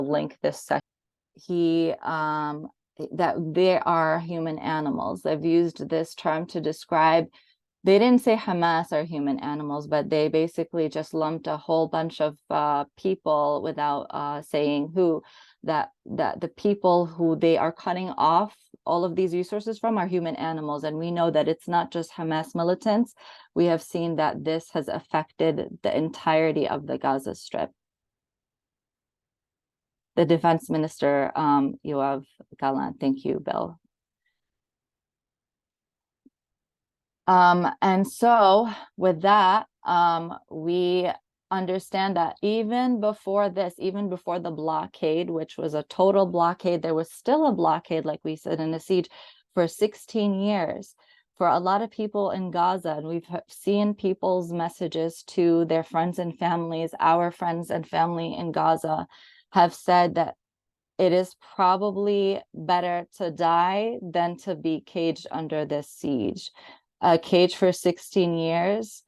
link this section. That they are human animals. They've used this term to describe, they didn't say Hamas are human animals, but they basically just lumped a whole bunch of people without saying who, that the people who they are cutting off all of these resources from are human animals. And we know that it's not just Hamas militants. We have seen that this has affected the entirety of the Gaza Strip. The Defense Minister, Yoav Gallant. Thank you, Bill. And so with that, we understand that even before this, even before the blockade, which was a total blockade, there was still a blockade, like we said, in a siege for 16 years. For a lot of people in Gaza, and we've seen people's messages to their friends and families, our friends and family in Gaza have said that it is probably better to die than to be caged under this siege. A cage for 16 years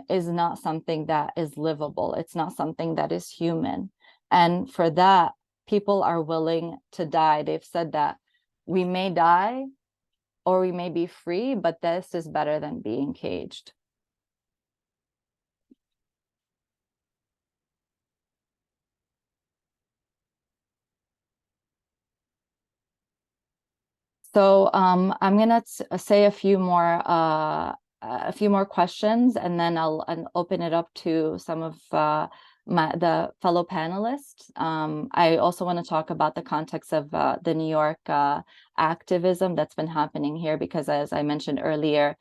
is not something that is livable. It's not something that is human. And for that, people are willing to die. They've said that we may die or we may be free, but this is better than being caged. So I'm gonna say a few more questions, and then I'll open it up to some of the fellow panelists. I also want to talk about the context of the New York activism that's been happening here, because as I mentioned earlier,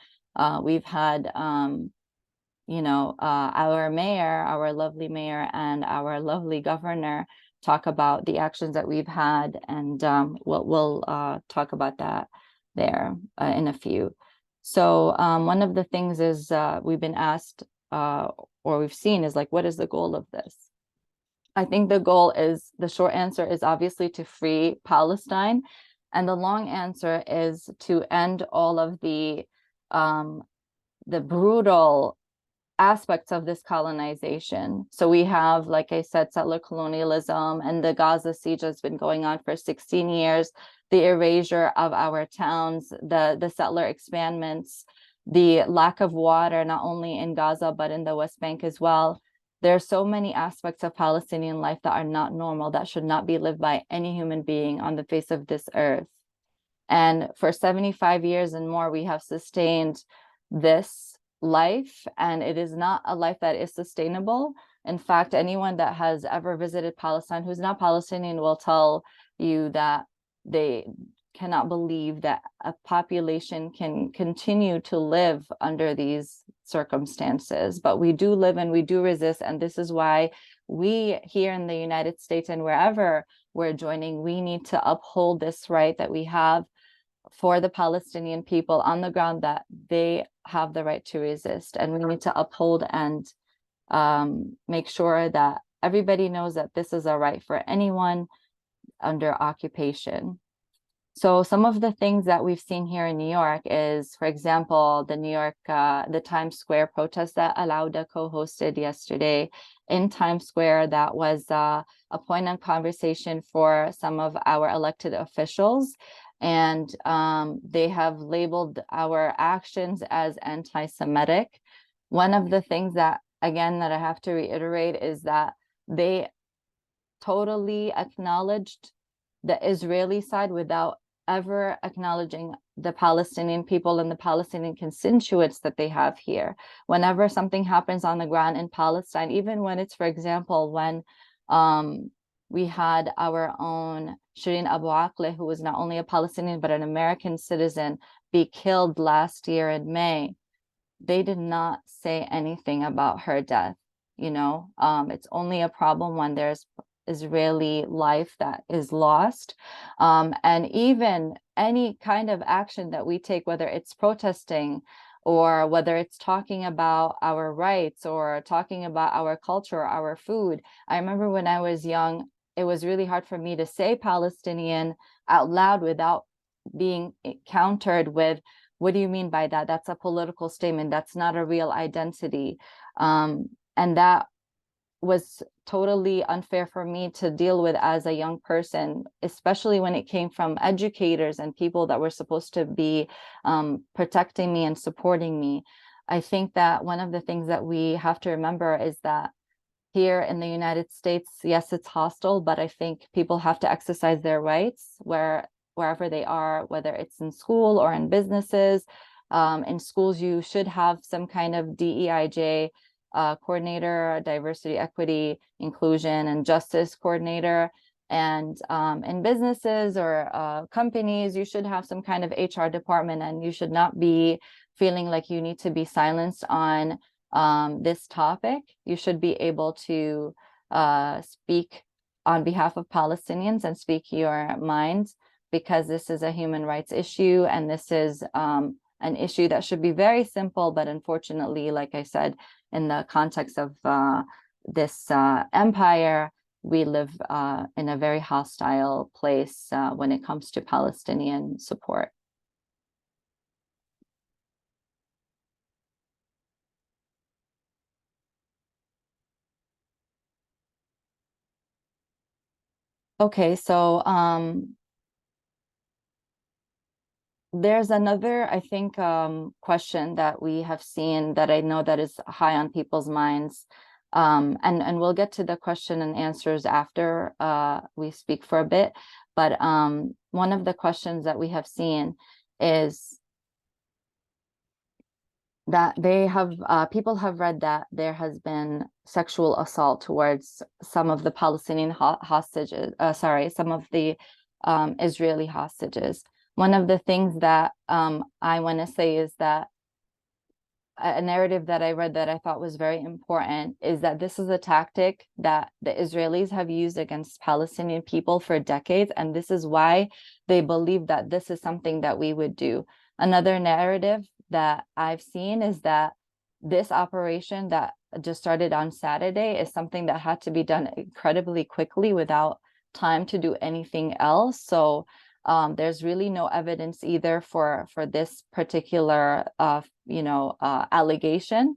we've had you know, our mayor, our lovely mayor, and our lovely governor talk about the actions that we've had, and we'll talk about that there in a few. So one of the things is we've been asked or we've seen is like, what is the goal of this? I think the goal is, the short answer is obviously to free Palestine, and the long answer is to end all of the brutal aspects of this colonization. So we have, like I said, settler colonialism, and the Gaza siege has been going on for 16 years, the erasure of our towns, the settler expandments, the lack of water, not only in Gaza, but in the West Bank as well. There are so many aspects of Palestinian life that are not normal, that should not be lived by any human being on the face of this earth. And for 75 years and more, we have sustained this life, and it is not a life that is sustainable. In fact, anyone that has ever visited Palestine who's not Palestinian will tell you that they cannot believe that a population can continue to live under these circumstances. But we do live and we do resist, and this is why we here in the United States and wherever we're joining, we need to uphold this right that we have for the Palestinian people on the ground, that they have the right to resist, and we need to uphold and make sure that everybody knows that this is a right for anyone under occupation. So some of the things that we've seen here in New York is, for example, the New York, the Times Square protest that Al-Awda co-hosted yesterday in Times Square. That was a point of conversation for some of our elected officials. And they have labeled our actions as anti-Semitic. One of the things that, again, that I have to reiterate is that they totally acknowledged the Israeli side without ever acknowledging the Palestinian people and the Palestinian constituents that they have here. Whenever something happens on the ground in Palestine, even when it's, for example, when we had our own Shireen Abu Akleh, who was not only a Palestinian, but an American citizen, be killed last year in May, they did not say anything about her death. You know, it's only a problem when there's Israeli life that is lost. And even any kind of action that we take, whether it's protesting or whether it's talking about our rights or talking about our culture, or our food. I remember when I was young, it was really hard for me to say Palestinian out loud without being countered with, what do you mean by that? That's a political statement. That's not a real identity. And that was totally unfair for me to deal with as a young person, especially when it came from educators and people that were supposed to be protecting me and supporting me. I think that one of the things that we have to remember is that here in the United States, yes, it's hostile, but I think people have to exercise their rights wherever they are, whether it's in school or in businesses. In schools, you should have some kind of DEIJ coordinator, diversity, equity, inclusion, and justice coordinator. And in businesses or companies, you should have some kind of HR department, and you should not be feeling like you need to be silenced on this topic. You should be able to speak on behalf of Palestinians and speak your mind, because this is a human rights issue, and this is an issue that should be very simple, but unfortunately, like I said, in the context of this empire, we live in a very hostile place when it comes to Palestinian support. Okay, so there's another, I think, question that we have seen that I know that is high on people's minds. And we'll get to the question and answers after we speak for a bit. But one of the questions that we have seen is that they have people have read that there has been sexual assault towards some of the Palestinian hostages, some of the Israeli hostages. One of the things that I want to say is that a narrative that I read that I thought was very important is that this is a tactic that the Israelis have used against Palestinian people for decades, and this is why they believe that this is something that we would do. Another narrative that I've seen is that this operation that just started on Saturday is something that had to be done incredibly quickly without time to do anything else. So there's really no evidence either for this particular allegation.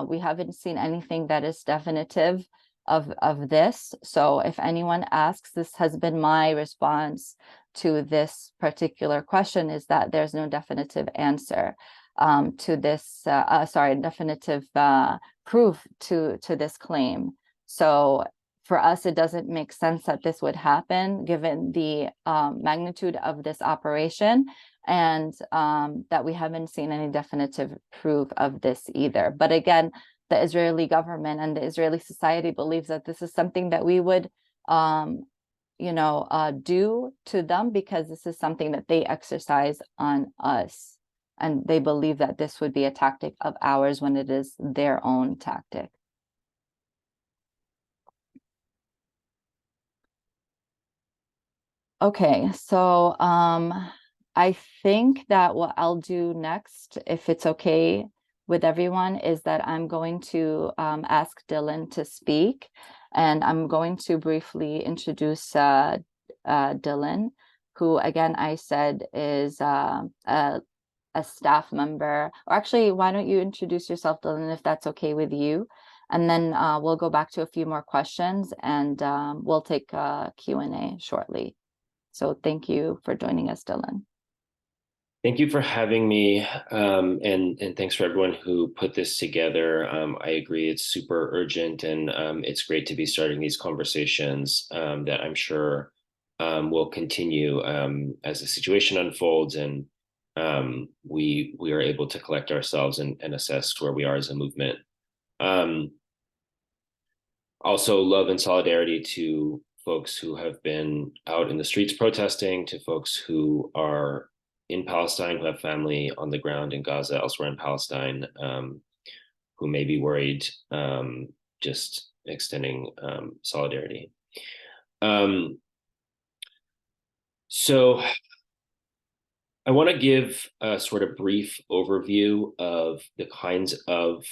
We haven't seen anything that is definitive of this. So if anyone asks, this has been my response to this particular question, is that there's no definitive answer to this, definitive proof to this claim. So for us, it doesn't make sense that this would happen given the magnitude of this operation, and that we haven't seen any definitive proof of this either. But again, the Israeli government and the Israeli society believes that this is something that we would do to them, because this is something that they exercise on us. And they believe that this would be a tactic of ours when it is their own tactic. Okay, so I think that what I'll do next, if it's okay with everyone, is that I'm going to ask Dylan to speak, and I'm going to briefly introduce Dylan, who, again, I said is a staff member. Or actually, why don't you introduce yourself, Dylan, if that's okay with you? And then we'll go back to a few more questions, and we'll take Q&A shortly. So thank you for joining us, Dylan. Thank you for having me, and thanks for everyone who put this together. I agree, it's super urgent, and it's great to be starting these conversations that I'm sure will continue as the situation unfolds, and we are able to collect ourselves and assess where we are as a movement. Also, love and solidarity to folks who have been out in the streets protesting, to folks who are in Palestine, who have family on the ground in Gaza, elsewhere in Palestine, who may be worried, just extending solidarity. So I want to give a sort of brief overview of the kinds of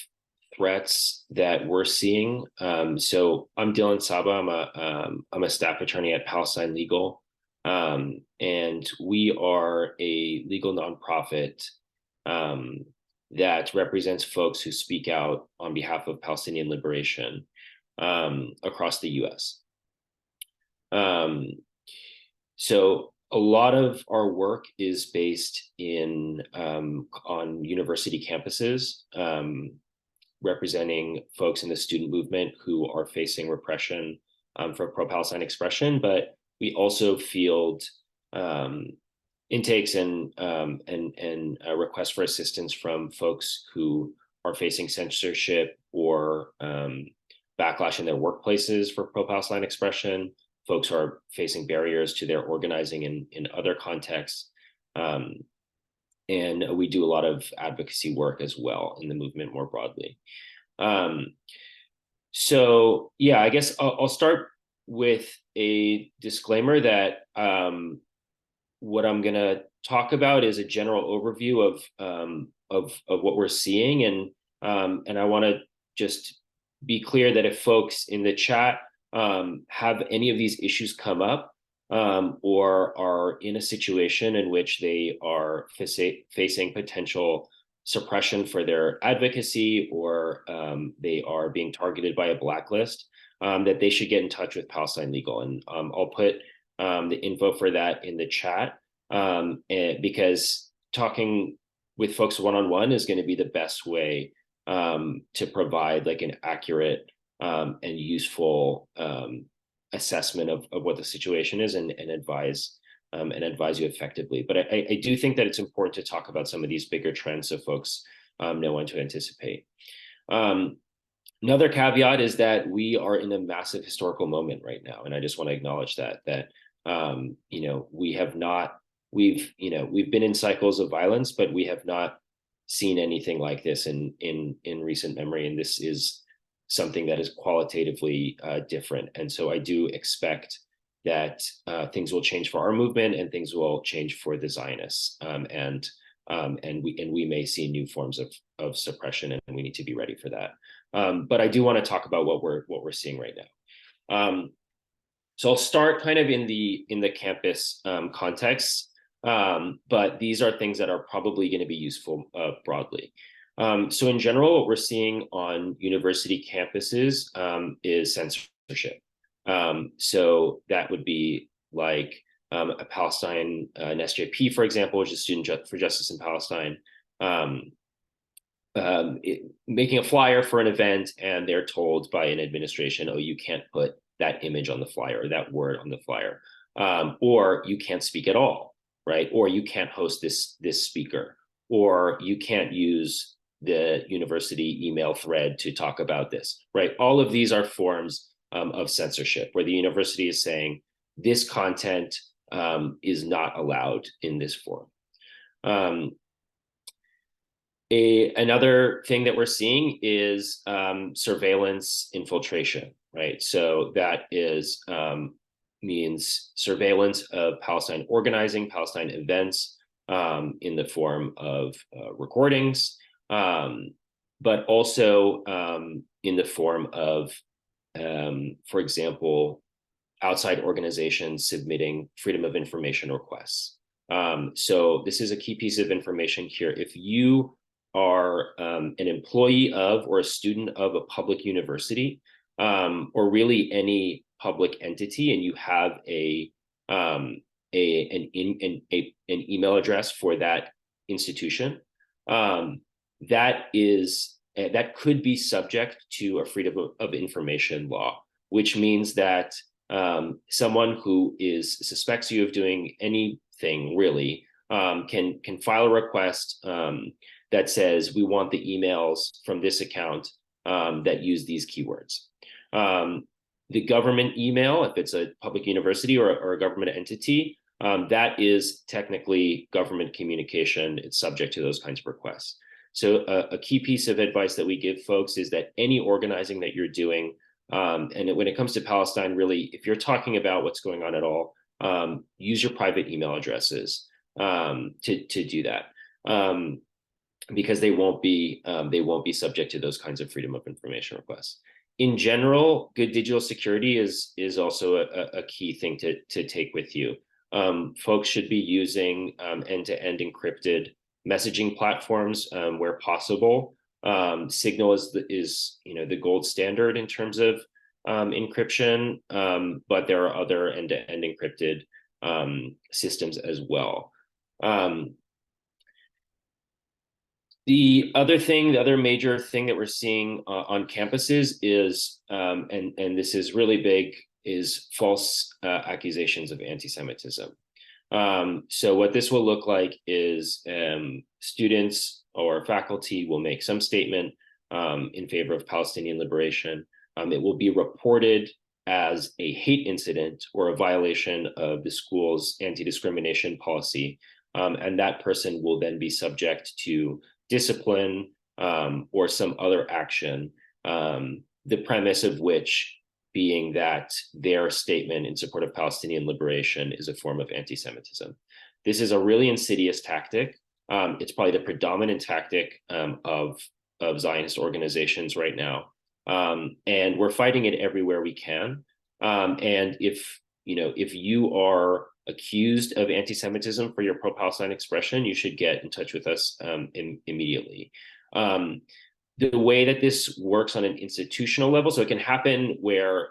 threats that we're seeing. So I'm Dylan Saba. I'm a staff attorney at Palestine Legal. And we are a legal nonprofit that represents folks who speak out on behalf of Palestinian liberation. across the US. So a lot of our work is based on university campuses, representing folks in the student movement who are facing repression for pro-Palestine expression, but we also field intakes and requests for assistance from folks who are facing censorship or backlash in their workplaces for pro-Palestine expression, folks who are facing barriers to their organizing in other contexts. And we do a lot of advocacy work as well in the movement more broadly. So yeah, I guess I'll start with a disclaimer that what I'm gonna talk about is a general overview of what we're seeing, and I want to just be clear that if folks in the chat have any of these issues come up, or are in a situation in which they are facing potential suppression for their advocacy, or they are being targeted by a blacklist, that they should get in touch with Palestine Legal. And I'll put the info for that in the chat, because talking with folks one-on-one is going to be the best way to provide like an accurate and useful assessment of what the situation is, and advise you effectively. But I do think that it's important to talk about some of these bigger trends so folks know when to anticipate. Another caveat is that we are in a massive historical moment right now, and I just want to acknowledge that you know, we've been in cycles of violence, but we have not seen anything like this in recent memory, and this is something that is qualitatively different. And so I do expect that things will change for our movement, and things will change for the Zionists, and we may see new forms of suppression, and we need to be ready for that. But I do want to talk about what we're seeing right now. So I'll start kind of in the campus context, but these are things that are probably going to be useful broadly. So in general, what we're seeing on university campuses is censorship. So that would be like a Palestine, an SJP, for example, which is Student for Justice in Palestine, making a flyer for an event, and they're told by an administration, oh, you can't put that image on the flyer, or that word on the flyer, or you can't speak at all, right? Or you can't host this speaker, or you can't use the university email thread to talk about this, right? All of these are forms of censorship, where the university is saying this content is not allowed in this forum. Another thing that we're seeing is surveillance infiltration, right? So that is means surveillance of Palestine organizing, Palestine events in the form of recordings, but also in the form of, for example, outside organizations submitting freedom of information requests. So this is a key piece of information here. If you are an employee of or a student of a public university, or really any public entity, and you have an email address for that institution, that could be subject to a freedom of information law, which means that someone who suspects you of doing anything really can file a request that says, we want the emails from this account that use these keywords. The government email, if it's a public university or a government entity, that is technically government communication. It's subject to those kinds of requests. So a key piece of advice that we give folks is that any organizing that you're doing, and when it comes to Palestine, really, if you're talking about what's going on at all, use your private email addresses to do that, because they won't be subject to those kinds of freedom of information requests. In general, good digital security is also a key thing to take with you. Folks should be using end-to-end encrypted messaging platforms where possible. Signal is the gold standard in terms of encryption, but there are other end-to-end encrypted systems as well. The other major thing that we're seeing on campuses is, and this is really big, is false accusations of anti-Semitism. So what this will look like is students or faculty will make some statement in favor of Palestinian liberation. It will be reported as a hate incident or a violation of the school's anti-discrimination policy. And that person will then be subject to discipline or some other action, the premise of which being that their statement in support of Palestinian liberation is a form of anti-Semitism. This is a really insidious tactic. It's probably the predominant tactic of Zionist organizations right now. And we're fighting it everywhere we can. And if you are accused of anti-Semitism for your pro-Palestine expression, you should get in touch with us immediately. The way that this works on an institutional level, so it can happen where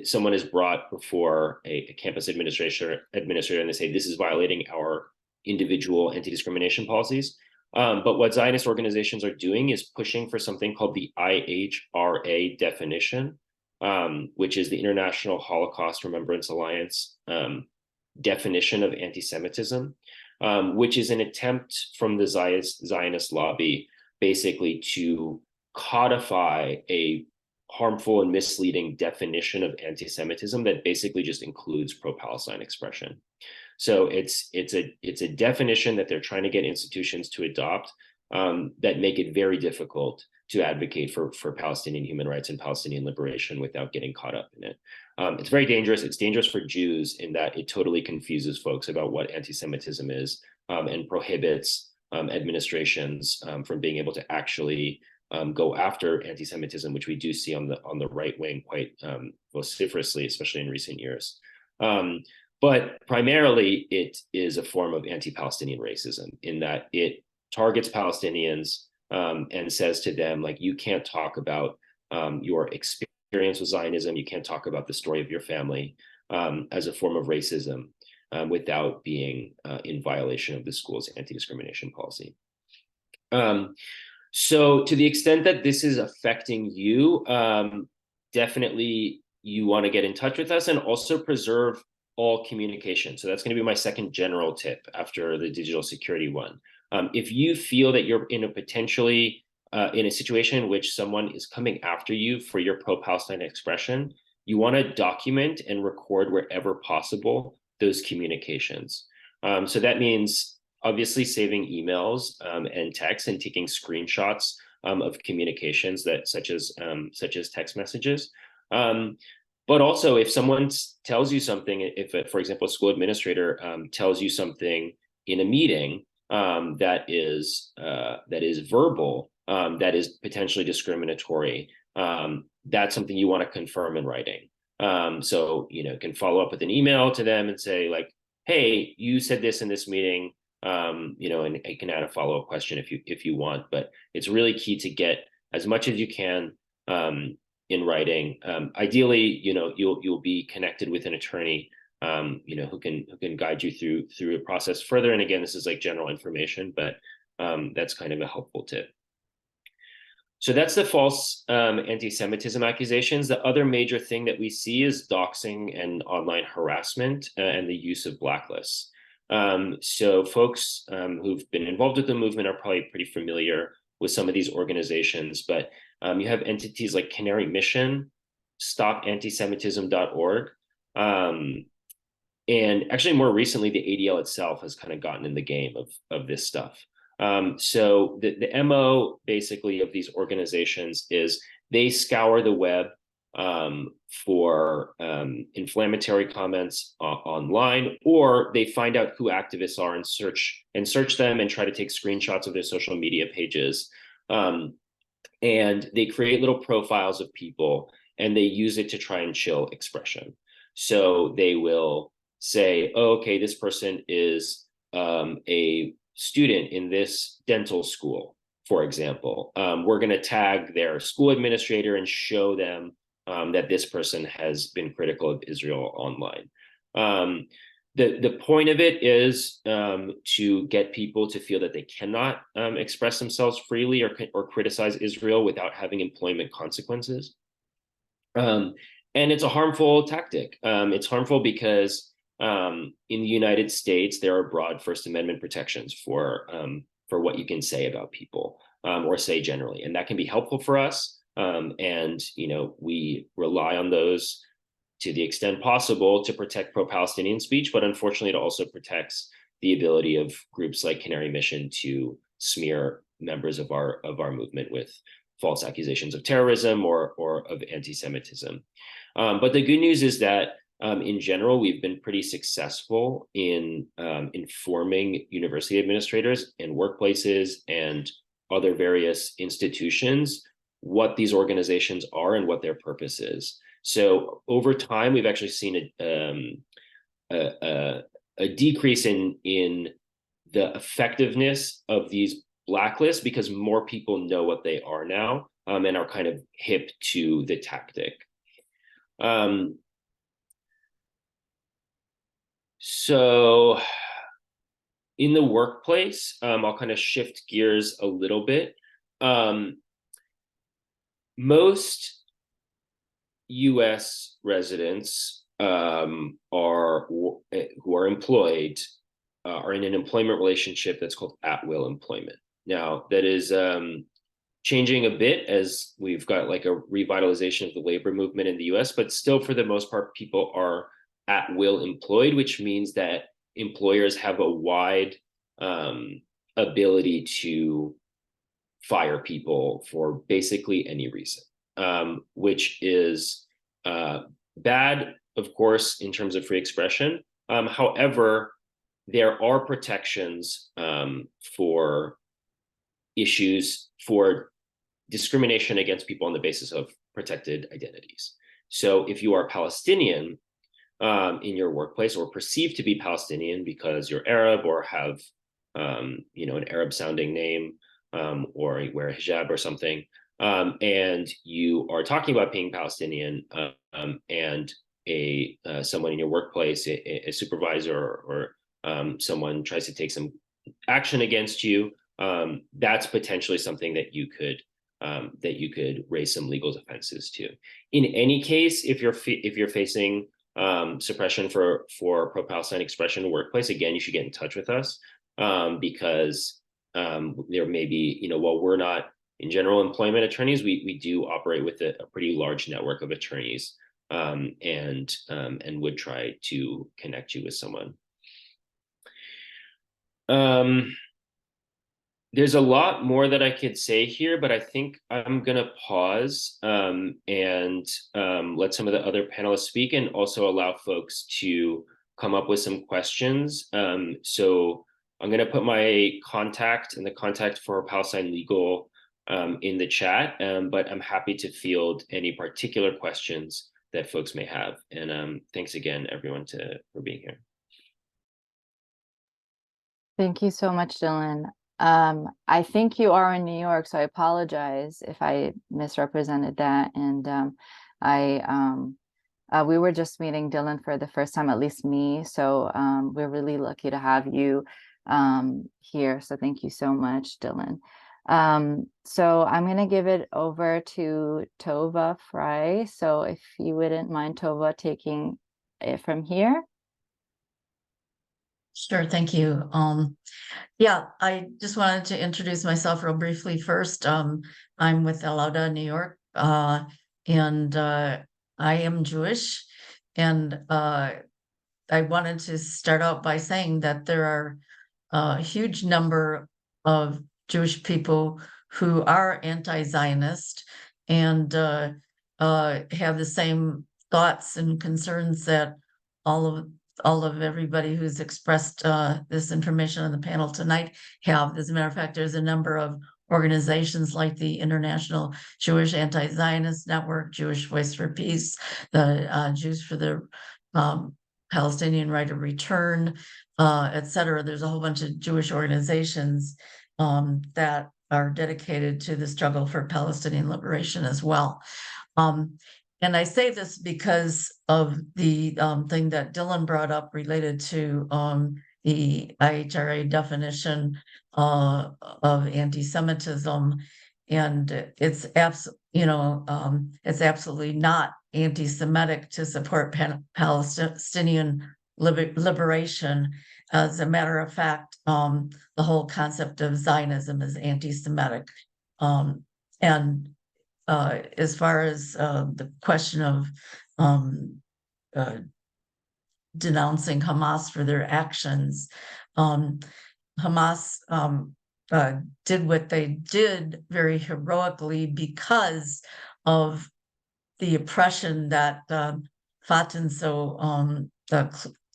someone is brought before a campus administrator and they say this is violating our individual anti-discrimination policies. But what Zionist organizations are doing is pushing for something called the IHRA definition, which is the International Holocaust Remembrance Alliance definition of anti-Semitism, which is an attempt from the Zionist lobby basically to codify a harmful and misleading definition of anti-Semitism that basically just includes pro-Palestine expression. So it's a definition that they're trying to get institutions to adopt that make it very difficult to advocate for Palestinian human rights and Palestinian liberation without getting caught up in it. It's very dangerous. It's dangerous for Jews in that it totally confuses folks about what anti-Semitism is and prohibits administrations from being able to actually go after anti-Semitism, which we do see on the right wing quite vociferously, especially in recent years. But primarily, it is a form of anti-Palestinian racism in that it targets Palestinians and says to them, like, you can't talk about your experience with Zionism, you can't talk about the story of your family as a form of racism without being in violation of the school's anti-discrimination policy. So to the extent that this is affecting you, definitely you want to get in touch with us and also preserve all communication. So that's going to be my second general tip after the digital security one. If you feel that you're in a potentially in a situation in which someone is coming after you for your pro-Palestine expression, you want to document and record wherever possible those communications. So that means obviously saving emails and texts and taking screenshots of communications that such as text messages. But also, if someone tells you something, if, for example, a school administrator tells you something in a meeting that is verbal, that is potentially discriminatory, that's something you want to confirm in writing. So you can follow up with an email to them and say, like, hey, you said this in this meeting, and I can add a follow-up question if you want. But it's really key to get as much as you can in writing. Ideally, you'll be connected with an attorney, who can guide you through a process further. And again, this is like general information, but that's kind of a helpful tip. So that's the false anti-Semitism accusations. The other major thing that we see is doxing and online harassment and the use of blacklists. So folks who've been involved with the movement are probably pretty familiar with some of these organizations, but you have entities like Canary Mission, stopantisemitism.org, and actually more recently, the ADL itself has kind of gotten in the game of this stuff. So the MO basically of these organizations is they scour the web for inflammatory comments online, or they find out who activists are and search them and try to take screenshots of their social media pages. And they create little profiles of people and they use it to try and chill expression. So they will say, oh, okay, this person is a student in this dental school, for example. We're going to tag their school administrator and show them that this person has been critical of Israel online. The point of it is to get people to feel that they cannot express themselves freely or criticize Israel without having employment consequences. And it's a harmful tactic. It's harmful because in the United States, there are broad First Amendment protections for what you can say about people or say generally, and that can be helpful for us. And we rely on those to the extent possible to protect pro-Palestinian speech, but unfortunately, it also protects the ability of groups like Canary Mission to smear members of our movement with false accusations of terrorism or of anti-Semitism. But the good news is that in general, we've been pretty successful in informing university administrators and workplaces and other various institutions what these organizations are and what their purpose is. So over time, we've actually seen a decrease in the effectiveness of these blacklists because more people know what they are now and are kind of hip to the tactic. So in the workplace, I'll kind of shift gears a little bit. Most US residents who are employed are in an employment relationship that's called at-will employment. Now, that is changing a bit as we've got like a revitalization of the labor movement in the US, but still for the most part, people are at-will employed, which means that employers have a wide ability to fire people for basically any reason, which is bad, of course, in terms of free expression. However, there are protections for issues for discrimination against people on the basis of protected identities. So if you are Palestinian in your workplace or perceived to be Palestinian because you're Arab or have an Arab sounding name or you wear a hijab or something, and you are talking about being Palestinian and someone in your workplace, a supervisor or someone tries to take some action against you, that's potentially something that you could raise some legal defenses to. In any case, if you're facing suppression for pro-Palestine expression in the workplace, again, you should get in touch with us because there may be, while we're not in general employment attorneys, we do operate with a pretty large network of attorneys and would try to connect you with someone. There's a lot more that I could say here, but I think I'm going to pause and let some of the other panelists speak and also allow folks to come up with some questions. So I'm going to put my contact and the contact for Palestine Legal in the chat, but I'm happy to field any particular questions that folks may have. And thanks again, everyone, for being here. Thank you so much, Dylan. I think you are in New York, so I apologize if I misrepresented that. And we were just meeting Dylan for the first time, at least me. So we're really lucky to have you here. So thank you so much, Dylan. So I'm going to give it over to Tova Fry. So if you wouldn't mind, Tova, taking it from here. Sure, thank you. Yeah, I just wanted to introduce myself real briefly first. I'm with Al-Awda New York, and I am Jewish. And I wanted to start out by saying that there are a huge number of Jewish people who are anti-Zionist and have the same thoughts and concerns that all of everybody who's expressed this information on the panel tonight have. As a matter of fact, there's a number of organizations like the International Jewish Anti-Zionist Network, Jewish Voice for Peace, the Jews for the Palestinian Right of Return, etc. There's a whole bunch of Jewish organizations that are dedicated to the struggle for Palestinian liberation as well. And I say this because of the thing that Dylan brought up related to the IHRA definition of anti-Semitism, and it's it's absolutely not anti-Semitic to support Palestinian liberation. As a matter of fact, the whole concept of Zionism is anti-Semitic, and as far as the question of denouncing Hamas for their actions, Hamas did what they did very heroically because of the oppression that Fatin so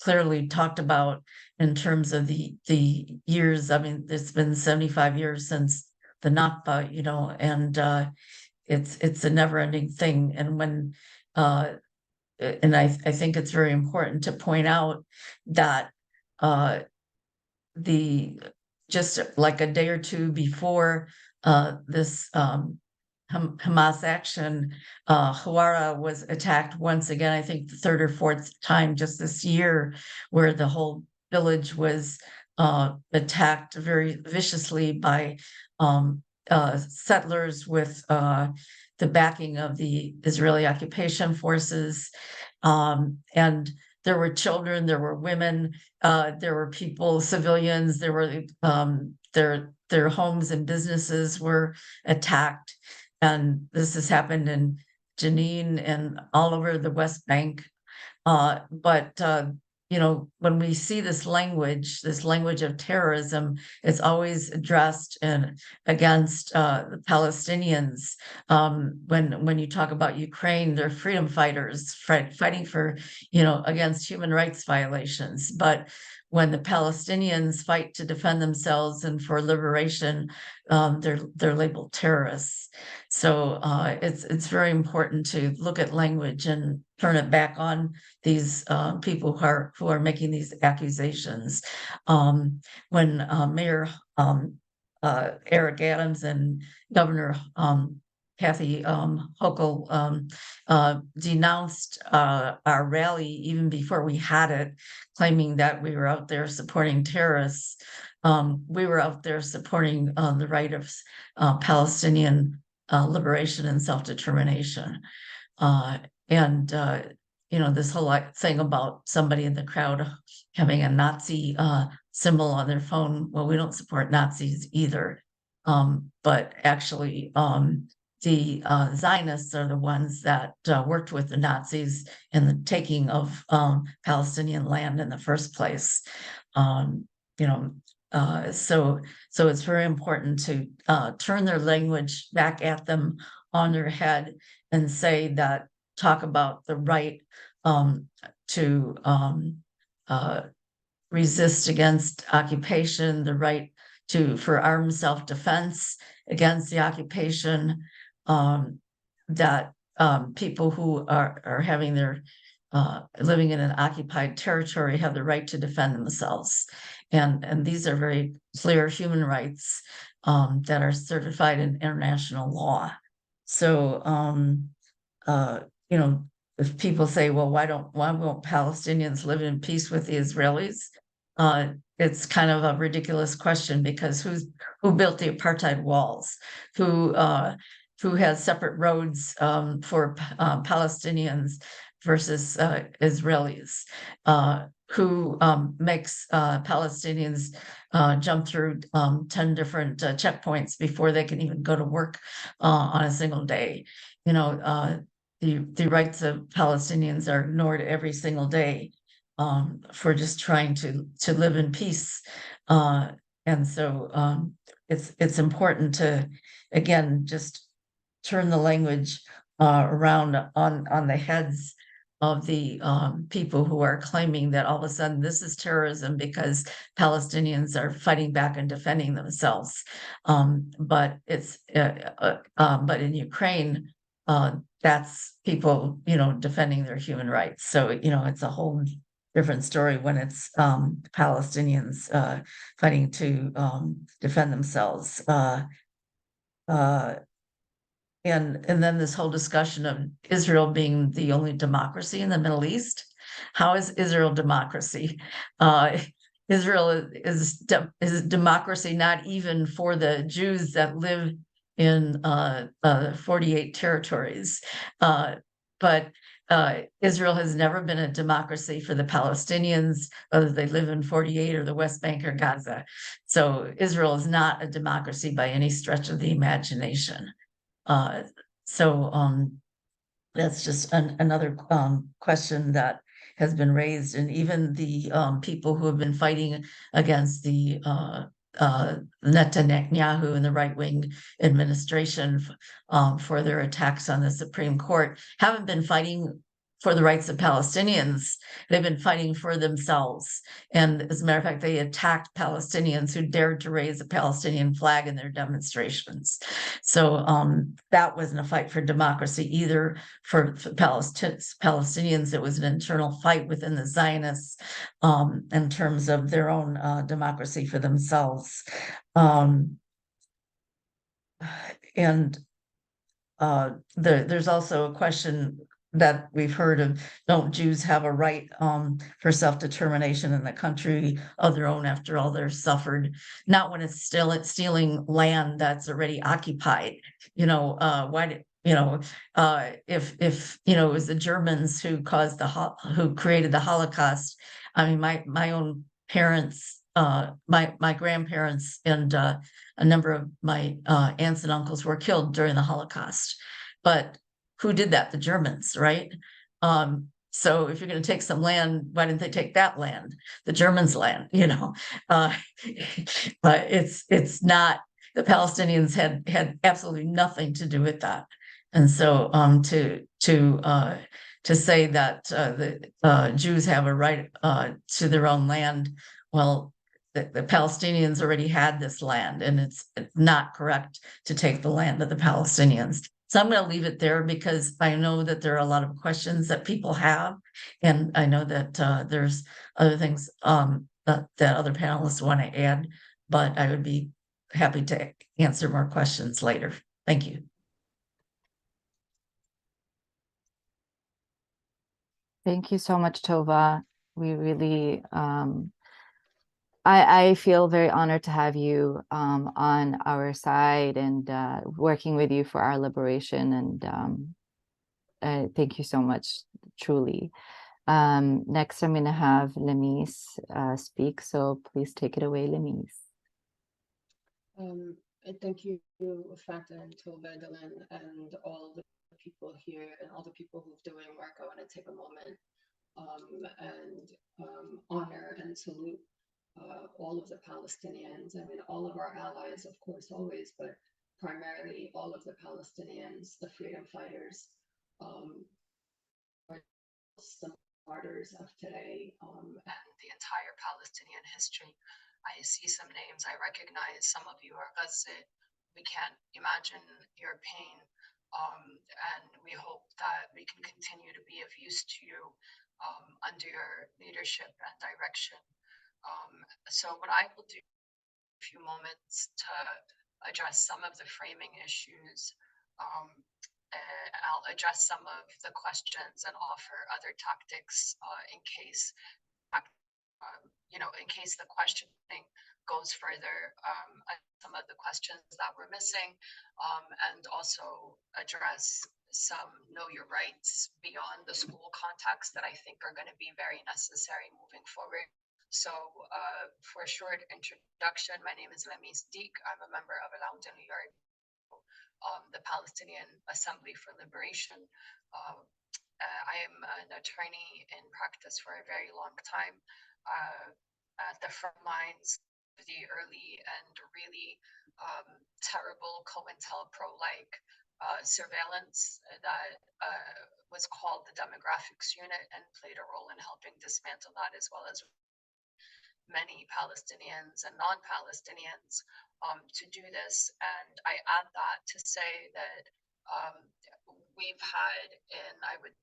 clearly talked about in terms of the years. I mean, it's been 75 years since the Nakba, and it's a never-ending thing. And when and I think it's very important to point out that just like a day or two before this Hamas action, Hawara was attacked once again, I think the third or fourth time just this year, where the whole village was attacked very viciously by settlers with the backing of the Israeli occupation forces. And there were children, there were women, there were people, civilians, there were their homes and businesses were attacked. And this has happened in Jenin and all over the West Bank. But when we see this language of terrorism, it's always addressed against the Palestinians. When you talk about Ukraine, they're freedom fighters fighting for, against human rights violations. But when the Palestinians fight to defend themselves and for liberation, they're labeled terrorists. So it's very important to look at language and turn it back on these people who are making these accusations. When Mayor Eric Adams and Governor Kathy Hochul denounced our rally even before we had it, claiming that we were out there supporting terrorists. We were out there supporting the right of Palestinian liberation and self-determination. This whole thing about somebody in the crowd having a Nazi symbol on their phone. Well, we don't support Nazis either. But actually, the Zionists are the ones that worked with the Nazis in the taking of Palestinian land in the first place. So it's very important to turn their language back at them on their head and say that, talk about the right to resist against occupation, the right for armed self-defense against the occupation, that people who are having their living in an occupied territory have the right to defend themselves. And these are very clear human rights that are certified in international law. So, if people say, well, why won't Palestinians live in peace with the Israelis? It's kind of a ridiculous question, because who built the apartheid walls? Who has separate roads for Palestinians versus Israelis? Who makes Palestinians jump through 10 different checkpoints before they can even go to work on a single day? The rights of Palestinians are ignored every single day for just trying to live in peace. And so it's important to, again, just turn the language around on the heads of the people who are claiming that all of a sudden this is terrorism because Palestinians are fighting back and defending themselves. But in Ukraine, that's people, defending their human rights. So, it's a whole different story when it's Palestinians fighting to defend themselves. and then this whole discussion of Israel being the only democracy in the Middle East. How is Israel democracy? Israel is democracy not even for the Jews that live in 48 territories, but Israel has never been a democracy for the Palestinians, whether they live in 48 or the West Bank or Gaza. So Israel is not a democracy by any stretch of the imagination. So that's just another question that has been raised, and even the people who have been fighting against the Netanyahu and the right-wing administration for their attacks on the Supreme Court haven't been fighting for the rights of Palestinians. They've been fighting for themselves. And as a matter of fact, they attacked Palestinians who dared to raise a Palestinian flag in their demonstrations. So that wasn't a fight for democracy either for Palestinians. It was an internal fight within the Zionists in terms of their own democracy for themselves. And there's also a question that we've heard of, don't Jews have a right for self-determination in the country of their own? After all, they're suffered, not when it's stealing land that's already occupied. Why did if it was the Germans who caused who created the Holocaust? I mean, my own parents, my grandparents, and a number of my aunts and uncles were killed during the Holocaust. But who did that? The Germans, right? So if you're going to take some land, why didn't they take that land, the Germans' land? But it's not. The Palestinians had absolutely nothing to do with that, and so to say that the Jews have a right to their own land, well, the Palestinians already had this land, and it's not correct to take the land of the Palestinians. So I'm going to leave it there because I know that there are a lot of questions that people have, and I know that there's other things that other panelists want to add, but I would be happy to answer more questions later. Thank you. Thank you so much, Tova. We really, I feel very honored to have you on our side and working with you for our liberation. And thank you so much, truly. Next, I'm going to have Lamis speak. So please take it away, Lamis. Thank you, Fata and Tova, and all the people here and all the people who's doing work. I want to take a moment and honor and salute all of the Palestinians. I mean, all of our allies, of course, always, but primarily all of the Palestinians, the freedom fighters, the martyrs of today, and the entire Palestinian history. I see some names I recognize. Some of you are Gaza. We can't imagine your pain, and we hope that we can continue to be of use to you under your leadership and direction. So what I will do in a few moments to address some of the framing issues. I'll address some of the questions and offer other tactics in case, in case the questioning goes further. Some of the questions that we're missing, and also address some know your rights beyond the school context that I think are going to be very necessary moving forward. So for a short introduction, my name is Lamis. I'm a member of Al-Awda NY, the Palestinian Assembly for Liberation. I am an attorney in practice for a very long time, at the front lines of the early and really terrible COINTELPRO-like surveillance that was called the Demographics Unit, and played a role in helping dismantle that, as well as many Palestinians and non-Palestinians to do this. And I add that to say that we've had in, I would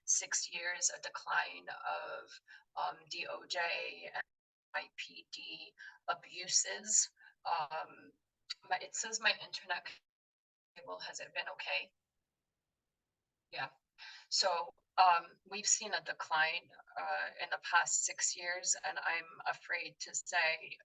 6 years, a decline of DOJ and IPD abuses. It says my internet Well, has it been okay? Yeah. So we've seen a decline in the past 6 years, and I'm afraid to say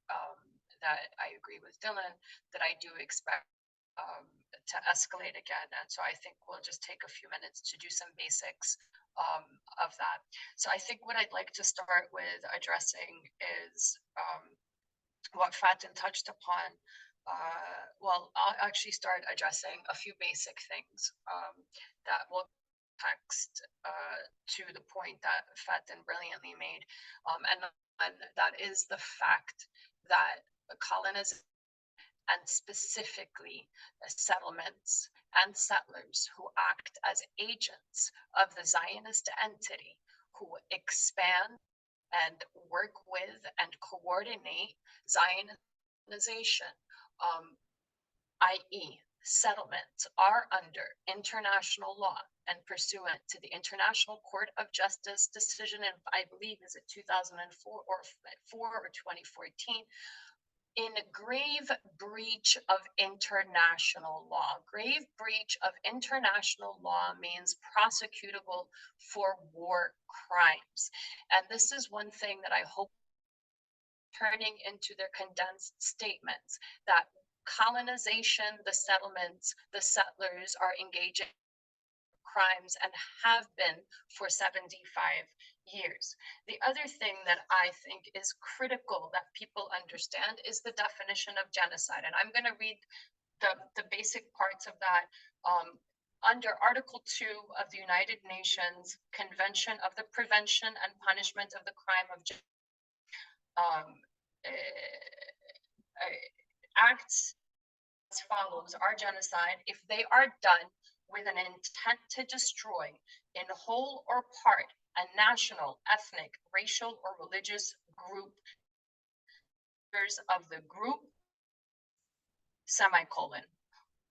that I agree with Dylan that I do expect to escalate again. And so I think we'll just take a few minutes to do some basics of that. So I think what I'd like to start with addressing is what Fatin touched upon. Well, I'll actually start addressing a few basic things that will text to the point that Fatin brilliantly made, and that is the fact that colonization, and specifically settlements and settlers who act as agents of the Zionist entity, who expand and work with and coordinate Zionization, i.e. settlements, are under international law and pursuant to the International Court of Justice decision in, I believe, is it 2004 or 2014, in grave breach of international law. Grave breach of international law means prosecutable for war crimes. And this is one thing that I hope turning into their condensed statements, that colonization, the settlements, the settlers are engaging crimes and have been for 75 years. The other thing that I think is critical that people understand is the definition of genocide. And I'm going to read the basic parts of that under Article 2 of the United Nations Convention of the Prevention and Punishment of the Crime of acts as follows are genocide if they are done with an intent to destroy in whole or part a national, ethnic, racial, or religious group of the group, semicolon,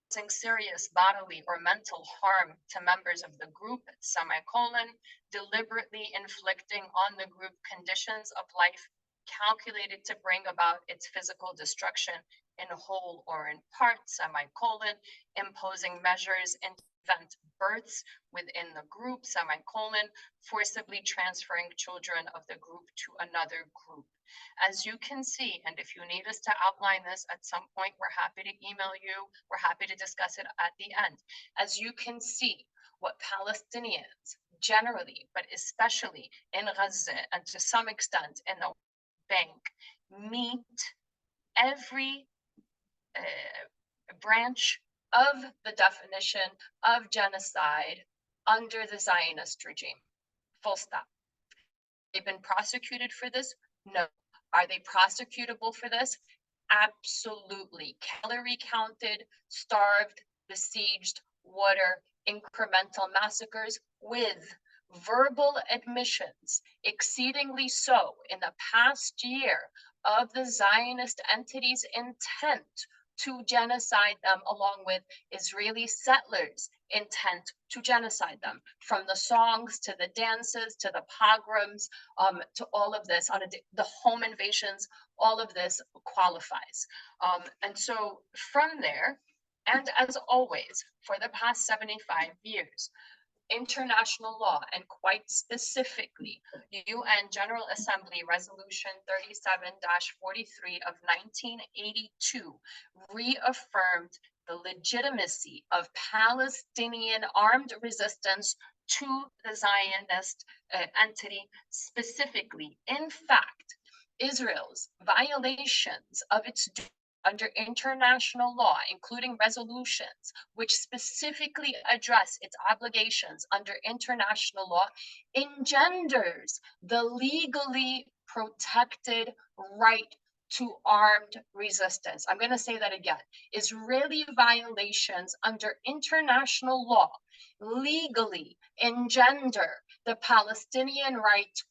causing serious bodily or mental harm to members of the group, semicolon, deliberately inflicting on the group conditions of life calculated to bring about its physical destruction in whole or in part, semicolon, imposing measures in prevent births within the group, semicolon, forcibly transferring children of the group to another group. As you can see, and if you need us to outline this at some point, we're happy to email you, we're happy to discuss it at the end. As you can see, what Palestinians generally, but especially in Gaza and to some extent in the Bank, meet every branch of the definition of genocide under the Zionist regime. Full stop. They've been prosecuted for this? No. Are they prosecutable for this? Absolutely. Calorie counted, starved, besieged, water, incremental massacres with verbal admissions, exceedingly so in the past year, of the Zionist entity's intent to genocide them, along with Israeli settlers' intent to genocide them, from the songs to the dances to the pogroms, to all of this, the home invasions, all of this qualifies. And so from there, and as always, for the past 75 years, international law, and quite specifically UN General Assembly Resolution 37-43 of 1982 reaffirmed the legitimacy of Palestinian armed resistance to the Zionist entity specifically. In fact, Israel's violations of its under international law, including resolutions which specifically address its obligations under international law, engenders the legally protected right to armed resistance. I'm going to say that again. Israeli violations under international law legally engender the Palestinian right to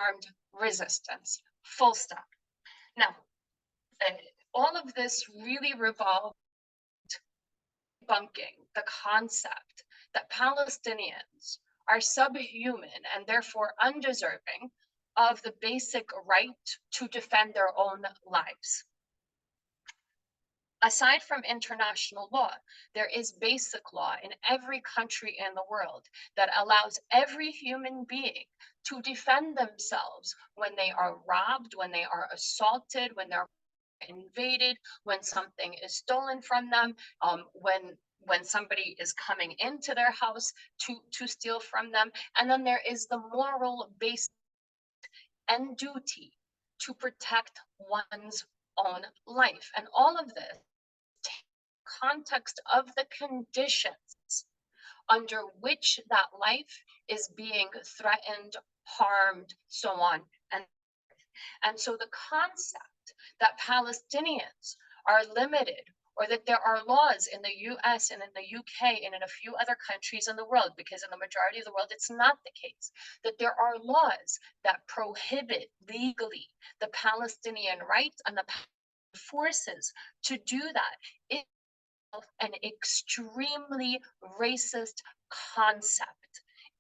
armed resistance. Full stop. Now, all of this really revolves debunking the concept that Palestinians are subhuman and therefore undeserving of the basic right to defend their own lives. aside from international law, there is basic law in every country in the world that allows every human being to defend themselves when they are robbed, when they are assaulted, when they're invaded, when something is stolen from them, when somebody is coming into their house to steal from them. And then there is the moral base and duty to protect one's own life. And all of this context of the conditions under which that life is being threatened, harmed, so on. And so the concept that Palestinians are limited, or that there are laws in the US and in the UK and in a few other countries in the world, because in the majority of the world it's not the case, that there are laws that prohibit legally the Palestinian right and the forces to do that, is an extremely racist concept.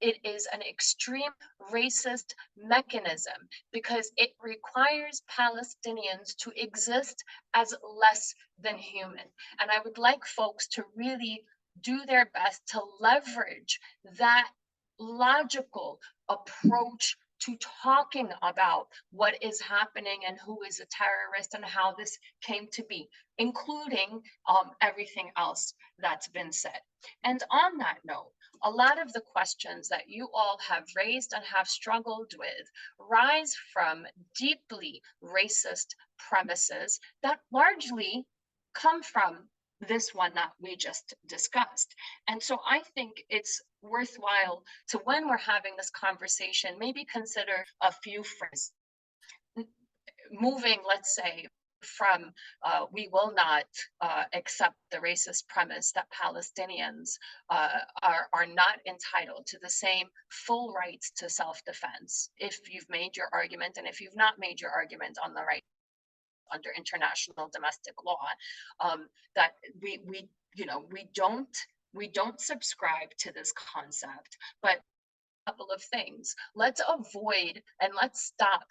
It is an extreme racist mechanism because it requires Palestinians to exist as less than human. And I would like folks to really do their best to leverage that logical approach to talking about what is happening and who is a terrorist and how this came to be, including everything else that's been said. And on that note, a lot of the questions that you all have raised and have struggled with rise from deeply racist premises that largely come from this one that we just discussed. And so I think it's worthwhile to, when we're having this conversation, maybe consider a few phrases. Moving, let's say, from we will not accept the racist premise that Palestinians are not entitled to the same full rights to self-defense if you've made your argument, and if you've not made your argument on the right under international domestic law, that we don't subscribe to this concept. But a couple of things: let's avoid and let's stop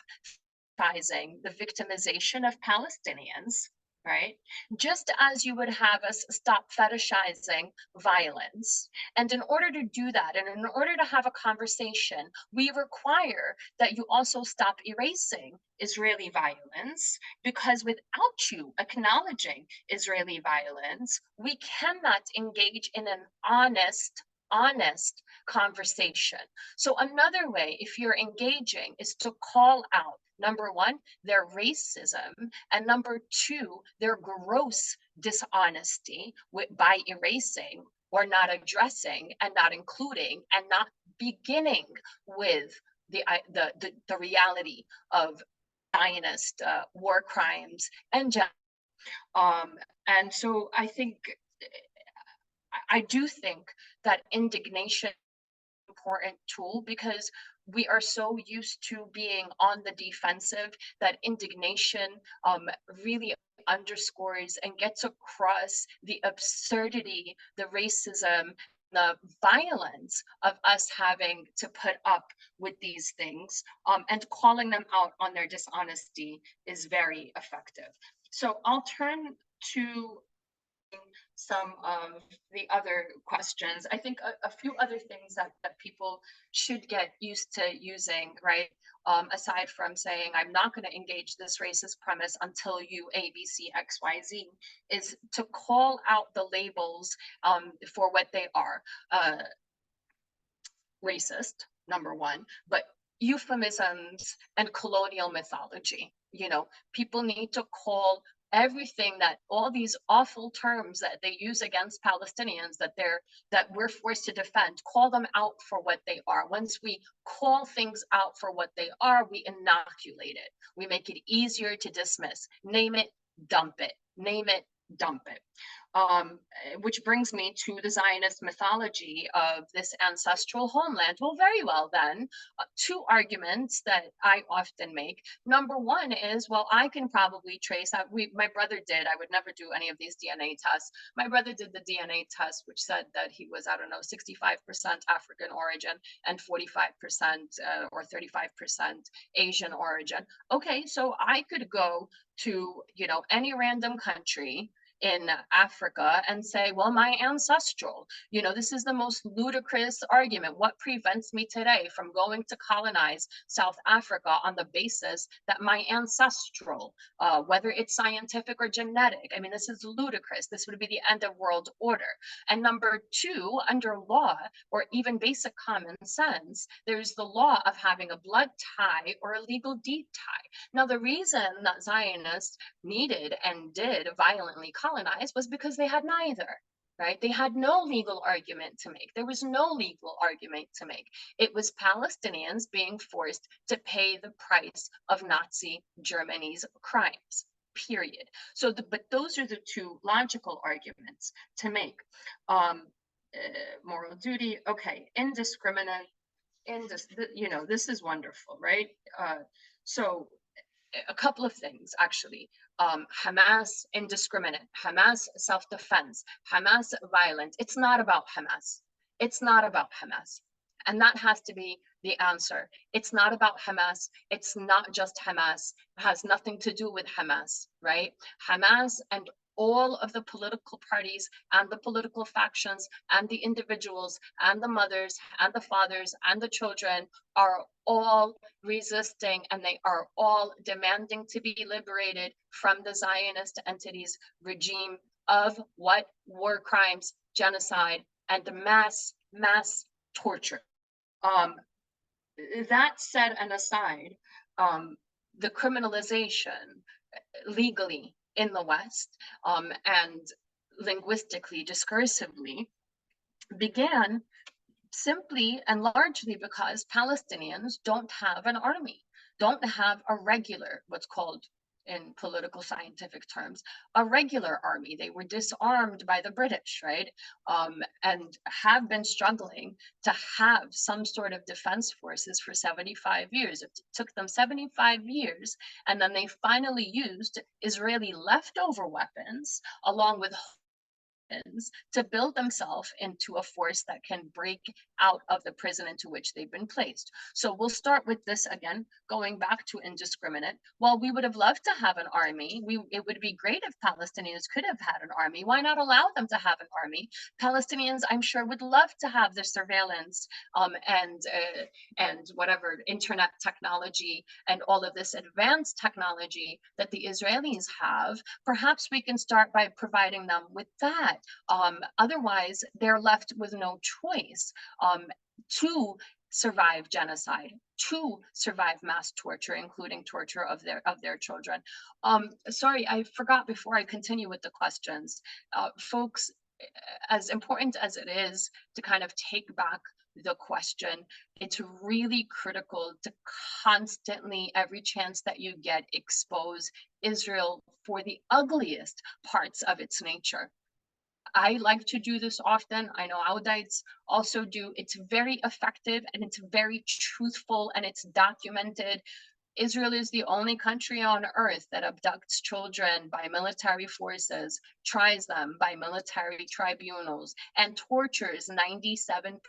the victimization of Palestinians, right? Just as you would have us stop fetishizing violence. And in order to do that, and in order to have a conversation, we require that you also stop erasing Israeli violence, because without you acknowledging Israeli violence, we cannot engage in an honest conversation. So another way, if you're engaging, is to call out, number one, their racism, and number two, their gross dishonesty by erasing or not addressing and not including and not beginning with the reality of Zionist war crimes and so I do think that indignation is an important tool, because we are so used to being on the defensive that indignation really underscores and gets across the absurdity, the racism, the violence of us having to put up with these things, and calling them out on their dishonesty is very effective. So I'll turn to some of the other questions. I think a few other things that people should get used to using, right? Aside from saying, I'm not going to engage this racist premise until you A, B, C, X, Y, Z, is to call out the labels for what they are. Racist, number one, but euphemisms and colonial mythology. People need to call everything, that all these awful terms that they use against Palestinians that we're forced to defend, call them out for what they are. Once we call things out for what they are, we inoculate it. We make it easier to dismiss. Name it, dump it. Name it, dump it. Which brings me to the Zionist mythology of this ancestral homeland. Well, very well then, two arguments that I often make. Number one is, well, I can probably trace out, my brother did, I would never do any of these DNA tests. My brother did the DNA test, which said that he was, 65% African origin and 45% or 35% Asian origin. Okay, so I could go to, any random country in Africa and say, well, my ancestral, you know, this is the most ludicrous argument. What prevents me today from going to colonize South Africa on the basis that my ancestral, whether it's scientific or genetic, I mean, this is ludicrous. This would be the end of world order. And number two, under law or even basic common sense, there's the law of having a blood tie or a legal deed tie. Now, the reason that Zionists needed and did violently colonize was because they had neither. Right? They had no legal argument to make. There was no legal argument to make. It was Palestinians being forced to pay the price of Nazi Germany's crimes, period. So, but those are the two logical arguments to make. Moral duty, okay, indiscriminate, you know, this is wonderful, right? So a couple of things, actually. Hamas indiscriminate, Hamas self-defense, Hamas violent. It's not about Hamas. It's not about Hamas. And that has to be the answer. It's not about Hamas. It's not just Hamas. It has nothing to do with Hamas, right? Hamas and all of the political parties and the political factions and the individuals and the mothers and the fathers and the children are all resisting, and they are all demanding to be liberated from the Zionist entity's regime of what? War crimes, genocide, and mass torture. That said and aside, the criminalization legally in the West and linguistically, discursively, began simply and largely because Palestinians don't have an army, don't have a regular, what's called in political scientific terms, a regular army. They were disarmed by the British, right? And have been struggling to have some sort of defense forces for 75 years. It took them 75 years, and then they finally used Israeli leftover weapons along with to build themselves into a force that can break out of the prison into which they've been placed. So we'll start with this again, going back to indiscriminate. While we would have loved to have an army, it would be great if Palestinians could have had an army. Why not allow them to have an army? Palestinians, I'm sure, would love to have the surveillance and whatever internet technology and all of this advanced technology that the Israelis have. Perhaps we can start by providing them with that. Otherwise, they're left with no choice to survive genocide, to survive mass torture, including torture of their children. Sorry, I forgot before I continue with the questions. Folks, as important as it is to kind of take back the question, it's really critical to constantly, every chance that you get, expose Israel for the ugliest parts of its nature. I like to do this often. I know Al-Awdites also do. It's very effective and it's very truthful and it's documented. Israel is the only country on earth that abducts children by military forces, tries them by military tribunals, and tortures 97%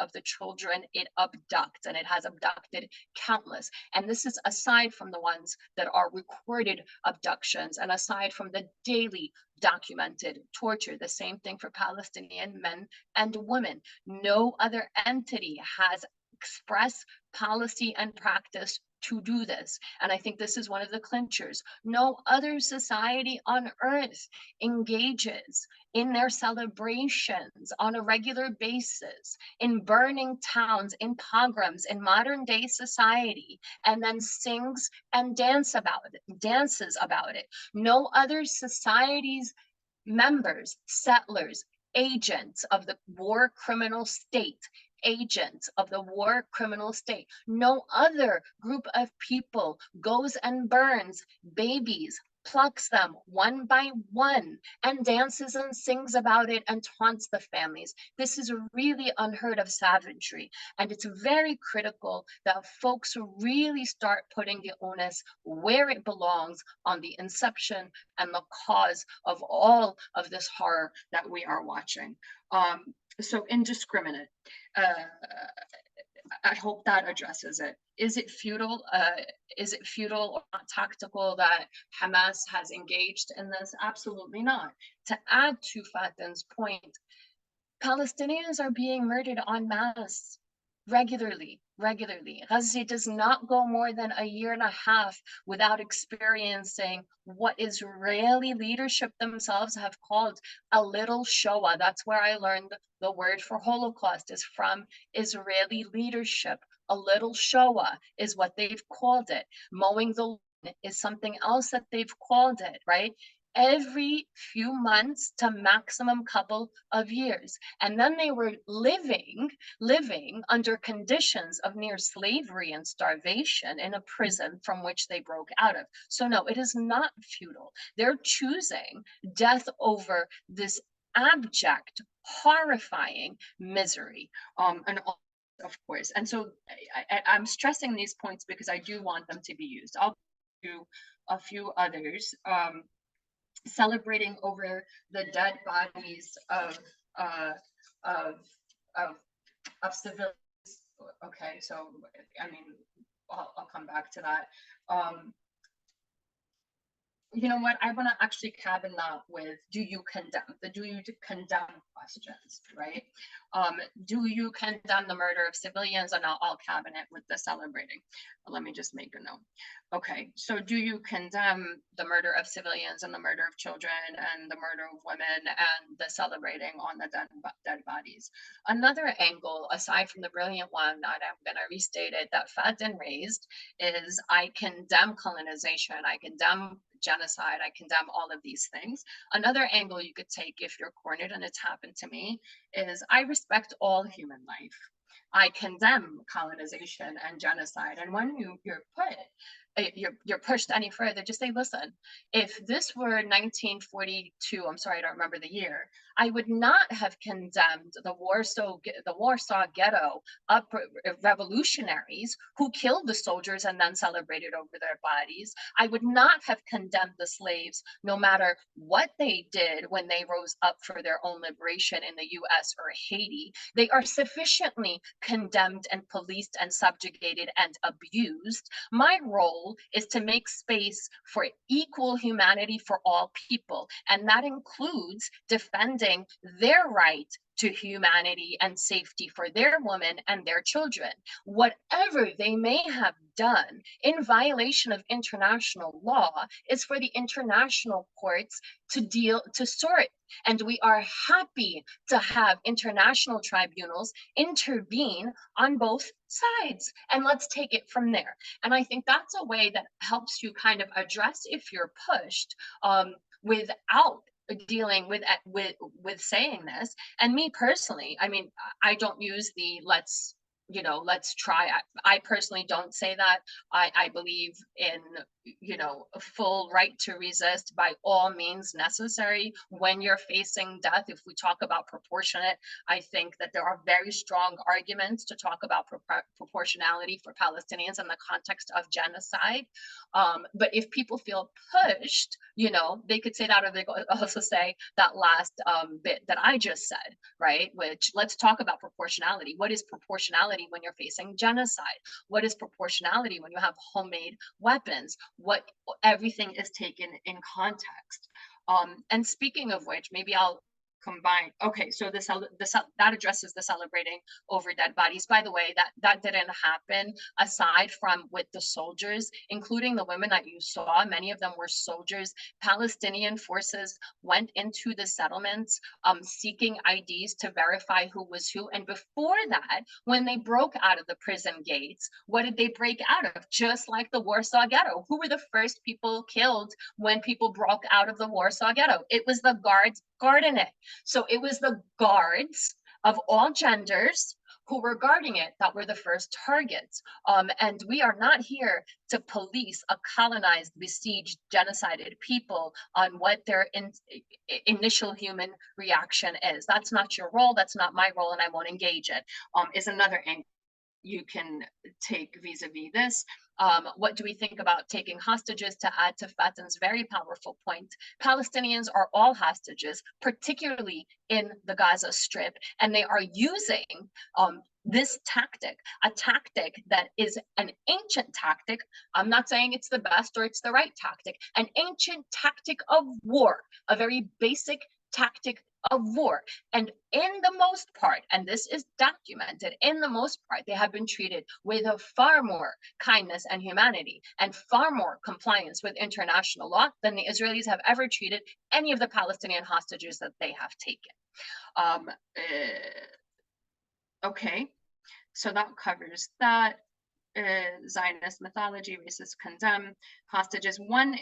of the children it abducts, and it has abducted countless. And this is aside from the ones that are recorded abductions and aside from the daily documented torture. The same thing for Palestinian men and women. No other entity has express policy and practice to do this. And I think this is one of the clinchers. No other society on earth engages in their celebrations on a regular basis, in burning towns, in pogroms, in modern day society, and then sings and dances about it. No other society's members, settlers, agents of the war criminal state, no other group of people goes and burns babies, plucks them one by one, and dances and sings about it and taunts the families. This is really unheard of savagery, and it's very critical that folks really start putting the onus where it belongs on the inception and the cause of all of this horror that we are watching. So indiscriminate. I hope that addresses it. Is it futile? Is it futile or not tactical that Hamas has engaged in this? Absolutely not. To add to Fatin's point, Palestinians are being murdered en masse regularly. Gaza does not go more than a year and a half without experiencing what Israeli leadership themselves have called a little Shoah. That's where I learned the word for Holocaust is from Israeli leadership. A little Shoah is what they've called it. Mowing the lawn is something else that they've called it, right? Every few months to maximum couple of years. And then they were living under conditions of near slavery and starvation in a prison from which they broke out of. So no, it is not futile. They're choosing death over this abject, horrifying misery. And of course, and so I'm stressing these points because I do want them to be used. I'll do a few others. Celebrating over the dead bodies of civilians. Okay, so I mean, I'll come back to that. You know what? I want to actually cabin that with do you condemn questions, right? Do you condemn the murder of civilians? And I'll cabin it with the celebrating. But let me just make a note. Okay, so do you condemn the murder of civilians and the murder of children and the murder of women and the celebrating on the dead bodies? Another angle, aside from the brilliant one that I'm going to restate it, that Fatin raised is I condemn colonization, I condemn genocide, I condemn all of these things. Another angle you could take if you're cornered, and it's happened to me, is I respect all human life. I condemn colonization and genocide. And when you're pushed any further, just say, listen, if this were 1942, I'm sorry, I don't remember the year, I would not have condemned the Warsaw Ghetto revolutionaries who killed the soldiers and then celebrated over their bodies. I would not have condemned the slaves, no matter what they did when they rose up for their own liberation in the US or Haiti. They are sufficiently condemned and policed and subjugated and abused. My role is to make space for equal humanity for all people, and that includes defending their right to humanity and safety for their women and their children. Whatever they may have done in violation of international law is for the international courts to sort. And we are happy to have international tribunals intervene on both sides. And let's take it from there. And I think that's a way that helps you kind of address if you're pushed without dealing with saying this. And me personally, I mean, I don't use the let's try. I personally don't say that. I believe in, a full right to resist by all means necessary when you're facing death. If we talk about proportionate, I think that there are very strong arguments to talk about proportionality for Palestinians in the context of genocide. But if people feel pushed, they could say that, or they could also say that last bit that I just said, right? Which, let's talk about proportionality. What is proportionality when you're facing genocide? What is proportionality when you have homemade weapons? What everything is taken in context. And speaking of which, maybe I'll combine. Okay, so that addresses the celebrating over dead bodies. By the way, that didn't happen aside from with the soldiers, including the women that you saw. Many of them were soldiers. Palestinian forces went into the settlements seeking IDs to verify who was who. And before that, when they broke out of the prison gates, what did they break out of? Just like the Warsaw Ghetto. Who were the first people killed when people broke out of the Warsaw Ghetto? It was the guards guarding it. So it was the guards of all genders who were guarding it that were the first targets. And we are not here to police a colonized, besieged, genocided people on what their initial human reaction is. That's not your role. That's not my role, and I won't engage it. Is another angle you can take vis-a-vis this. What do we think about taking hostages? To add to Fatin's very powerful point, Palestinians are all hostages, particularly in the Gaza Strip, and they are using this tactic, a tactic that is an ancient tactic. I'm not saying it's the best or it's the right tactic, an ancient tactic of war, a very basic tactic of war. And in the most part, and this is documented, in the most part, they have been treated with a far more kindness and humanity and far more compliance with international law than the Israelis have ever treated any of the Palestinian hostages that they have taken. Okay, so that covers that. Zionist mythology, racist condemn, hostages. One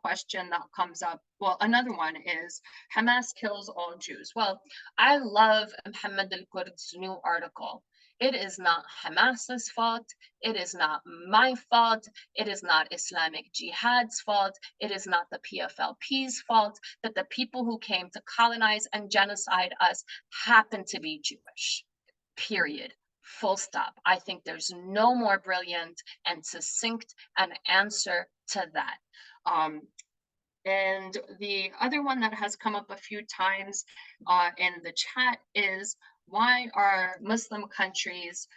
question that comes up, well, another one is Hamas kills all Jews. Well, I love Mohammed al-Qurd's new article. It is not Hamas's fault. It is not my fault. It is not Islamic Jihad's fault. It is not the PFLP's fault that the people who came to colonize and genocide us happen to be Jewish. Period. Full stop. I think there's no more brilliant and succinct an answer to that. And the other one that has come up a few times in the chat is, why are Muslim countries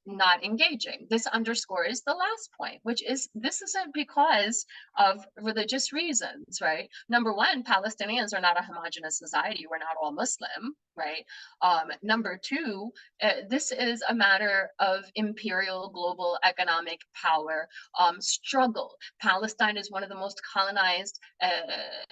not engaging? This underscores the last point, which is this isn't because of religious reasons, right? Number one, Palestinians are not a homogenous society. We're not all Muslim, right? Number two, this is a matter of imperial global economic power struggle. Palestine is one of the most colonized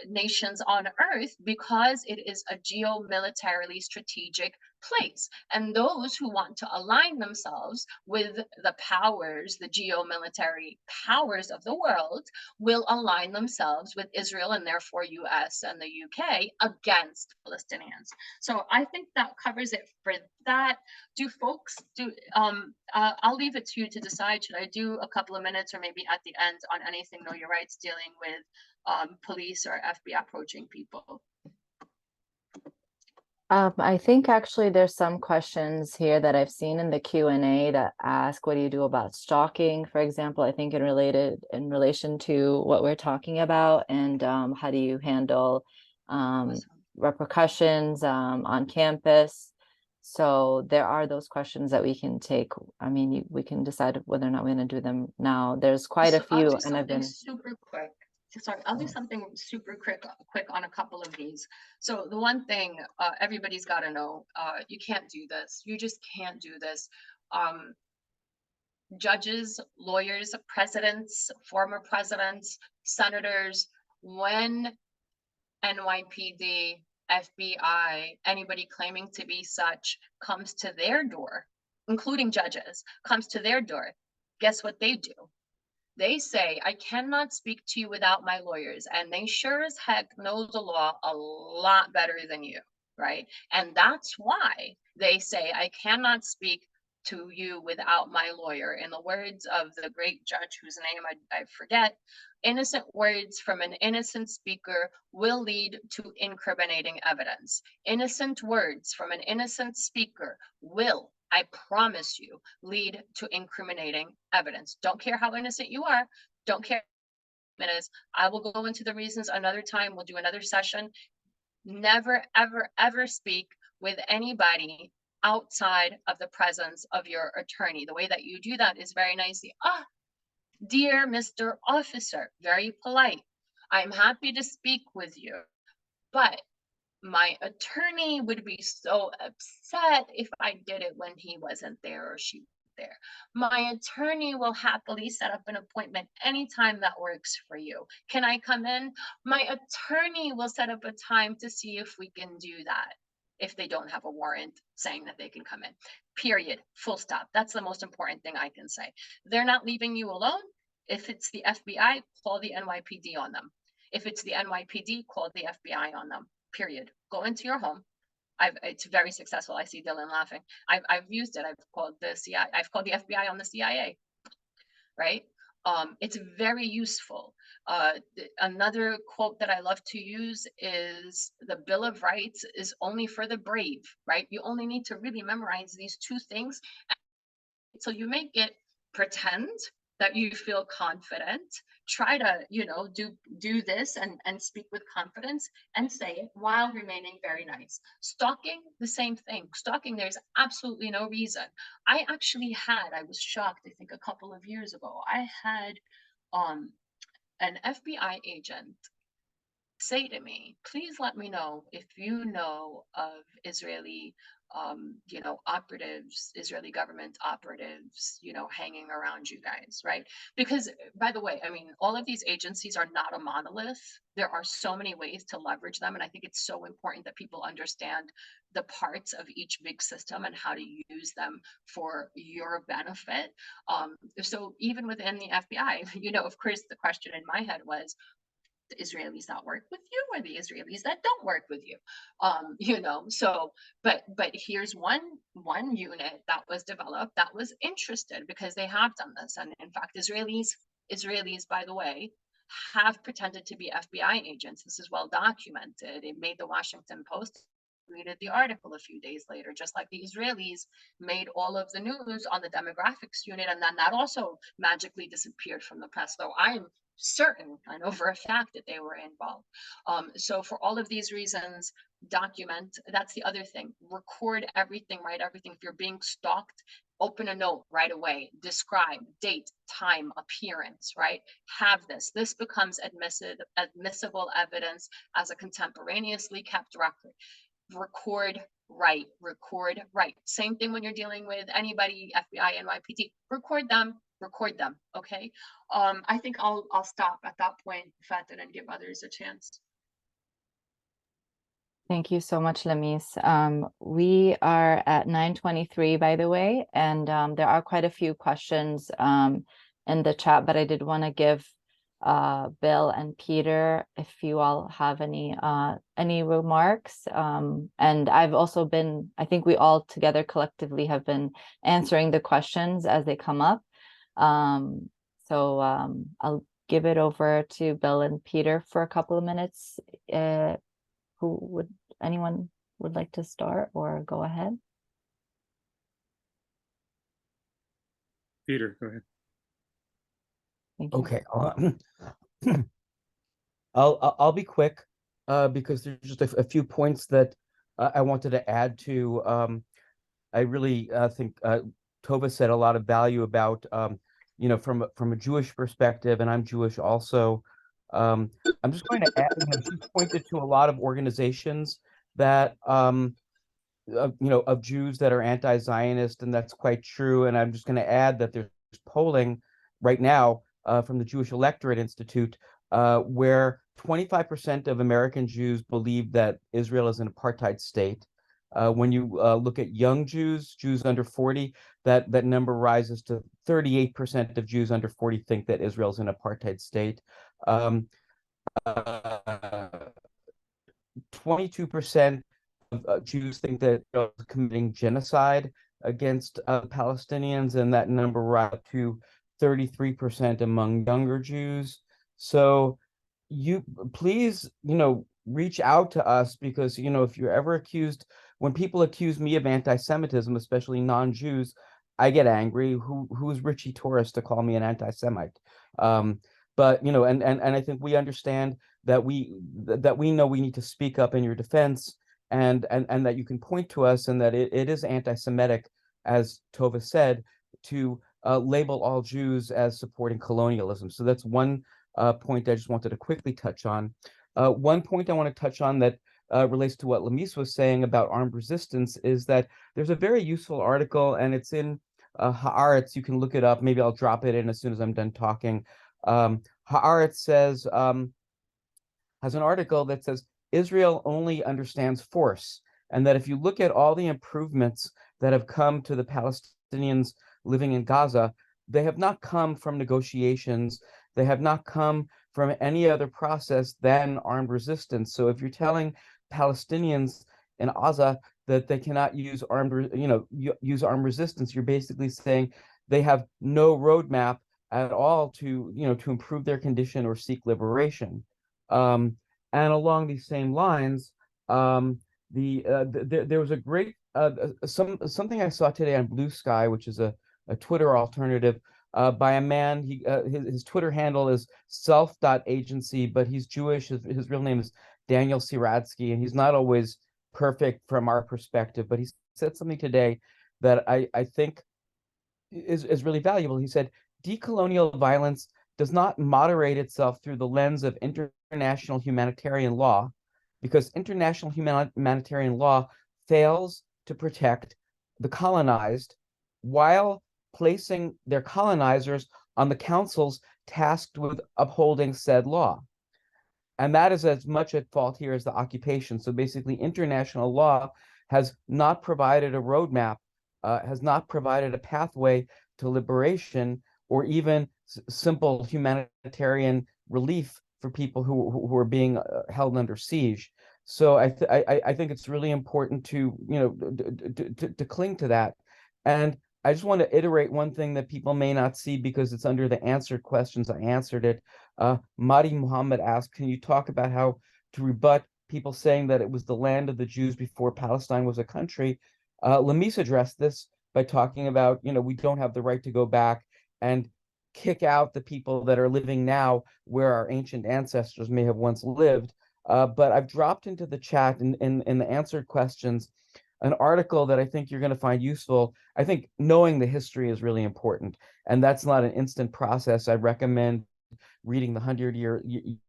nations on earth because it is a geomilitarily strategic place. And those who want to align themselves with the powers, the geomilitary powers of the world, will align themselves with Israel and therefore US and the UK against Palestinians. So I think that covers it for that. Do folks do, I'll leave it to you to decide, should I do a couple of minutes or maybe at the end on anything know your rights dealing with police or FBI approaching people? I think actually there's some questions here that I've seen in the Q&A that ask, what do you do about stalking, for example, I think in relation to what we're talking about, and how do you handle repercussions on campus? So there are those questions that we can take. I mean, we can decide whether or not we're going to do them now. There's quite a few, and I've been super quick. Sorry, I'll do something super quick on a couple of these. So the one thing everybody's got to know, you can't do this. You just can't do this. Judges, lawyers, presidents, former presidents, senators, when NYPD, FBI, anybody claiming to be such comes to their door, including judges, comes to their door, guess what they do? They say, I cannot speak to you without my lawyers. And they sure as heck know the law a lot better than you, right? And that's why they say, I cannot speak to you without my lawyer. In the words of the great judge whose name I forget, innocent words from an innocent speaker will lead to incriminating evidence. Innocent words from an innocent speaker will, I promise you, lead to incriminating evidence. Don't care how innocent you are. Don't care what it is. I will go into the reasons another time. We'll do another session. Never, ever, ever speak with anybody outside of the presence of your attorney. The way that you do that is very nicely. Dear Mr. Officer, very polite. I'm happy to speak with you, but my attorney would be so upset if I did it when he wasn't there or she was there. My attorney will happily set up an appointment anytime that works for you. Can I come in? My attorney will set up a time to see if we can do that, if they don't have a warrant saying that they can come in. Period. Full stop. That's the most important thing I can say. They're not leaving you alone. If it's the FBI, call the NYPD on them. If it's the NYPD, call the FBI on them. Period. Go into your home. It's very successful. I see Dylan laughing. I've used it. I've called the CIA. I've called the FBI on the CIA. Right? It's very useful. Another quote that I love to use is, the Bill of Rights is only for the brave. Right? You only need to really memorize these two things. So you make it pretend that you feel confident, try to, do this and speak with confidence and say it while remaining very nice. Stalking, the same thing. Stalking, there's absolutely no reason. I was shocked, I think a couple of years ago, I had an FBI agent say to me, please let me know if you know of Israeli, operatives, Israeli government operatives, hanging around you guys, right? Because, by the way, I mean, all of these agencies are not a monolith. There are so many ways to leverage them. And I think it's so important that people understand the parts of each big system and how to use them for your benefit. So even within the FBI, of course, the question in my head was, the Israelis that work with you or the Israelis that don't work with you. So but here's one unit that was developed that was interested because they have done this. And in fact, Israelis, by the way, have pretended to be FBI agents. This is well documented. It made the Washington Post read the article a few days later, just like the Israelis made all of the news on the demographics unit, and then that also magically disappeared from the press, though I'm certain, I know for a fact that they were involved. So for all of these reasons, document. That's the other thing. Record everything, write everything. If you're being stalked, open a note right away. Describe date, time, appearance, right? Have this. This becomes admissible evidence as a contemporaneously kept record. Record, write. Same thing when you're dealing with anybody, FBI, NYPD. Record them, okay? I think I'll stop at that point, Fatin, and give others a chance. Thank you so much, Lamis. We are at 9:23, by the way, and there are quite a few questions in the chat, but I did want to give Bill and Peter, if you all have any remarks. And I've also been, I think we all together collectively have been answering the questions as they come up. So I'll give it over to Bill and Peter for a couple of minutes. Anyone would like to start or go ahead? Peter, go ahead. Thank you. Okay, I'll be quick because there's just a few points that I wanted to add to. I really think Tova said a lot of value about from a Jewish perspective, and I'm Jewish also. I'm just going to add, she pointed to a lot of organizations that of Jews that are anti-Zionist, and that's quite true. And I'm just going to add that there's polling right now from the Jewish Electorate Institute where 25% of American Jews believe that Israel is an apartheid state. When you look at young Jews under 40, that number rises to 38% of Jews under 40 think that Israel is an apartheid state. 22% of Jews think that Israel is committing genocide against Palestinians, and that number rises to 33% among younger Jews. So you please, reach out to us, because, if you're ever accused, when people accuse me of anti-Semitism, especially non-Jews, I get angry. Who's Richie Torres to call me an anti-Semite? But and I think we understand that we know we need to speak up in your defense, and that you can point to us, and that it is anti-Semitic, as Tova said, to label all Jews as supporting colonialism. So that's one point I just wanted to quickly touch on. One point I want to touch on that relates to what Lamis was saying about armed resistance is that there's a very useful article, and it's in Haaretz. You can look it up. Maybe I'll drop it in as soon as I'm done talking. Haaretz has an article that says Israel only understands force, and that if you look at all the improvements that have come to the Palestinians living in Gaza, they have not come from negotiations. They have not come from any other process than armed resistance. So if you're telling Palestinians in Gaza that they cannot use armed resistance, you're basically saying they have no roadmap at all to improve their condition or seek liberation. And along these same lines, there was a great something I saw today on Blue Sky, which is a Twitter alternative, by a man. His Twitter handle is self.agency, but he's Jewish. His real name is Daniel Siradsky, and he's not always perfect from our perspective, but he said something today that I think is really valuable. He said, decolonial violence does not moderate itself through the lens of international humanitarian law, because international humanitarian law fails to protect the colonized while placing their colonizers on the councils tasked with upholding said law. And that is as much at fault here as the occupation. So basically, international law has not provided a roadmap, has not provided a pathway to liberation or even simple humanitarian relief for people who are being held under siege. So I think it's really important to to cling to that. And I just want to iterate one thing that people may not see because it's under the answered questions. I answered it. Mahdi Muhammad asked, can you talk about how to rebut people saying that it was the land of the Jews before Palestine was a country? Lamis addressed this by talking about, we don't have the right to go back and kick out the people that are living now where our ancient ancestors may have once lived. But I've dropped into the chat in the answered questions an article that I think you're going to find useful. I think knowing the history is really important, and that's not an instant process. I recommend reading the 100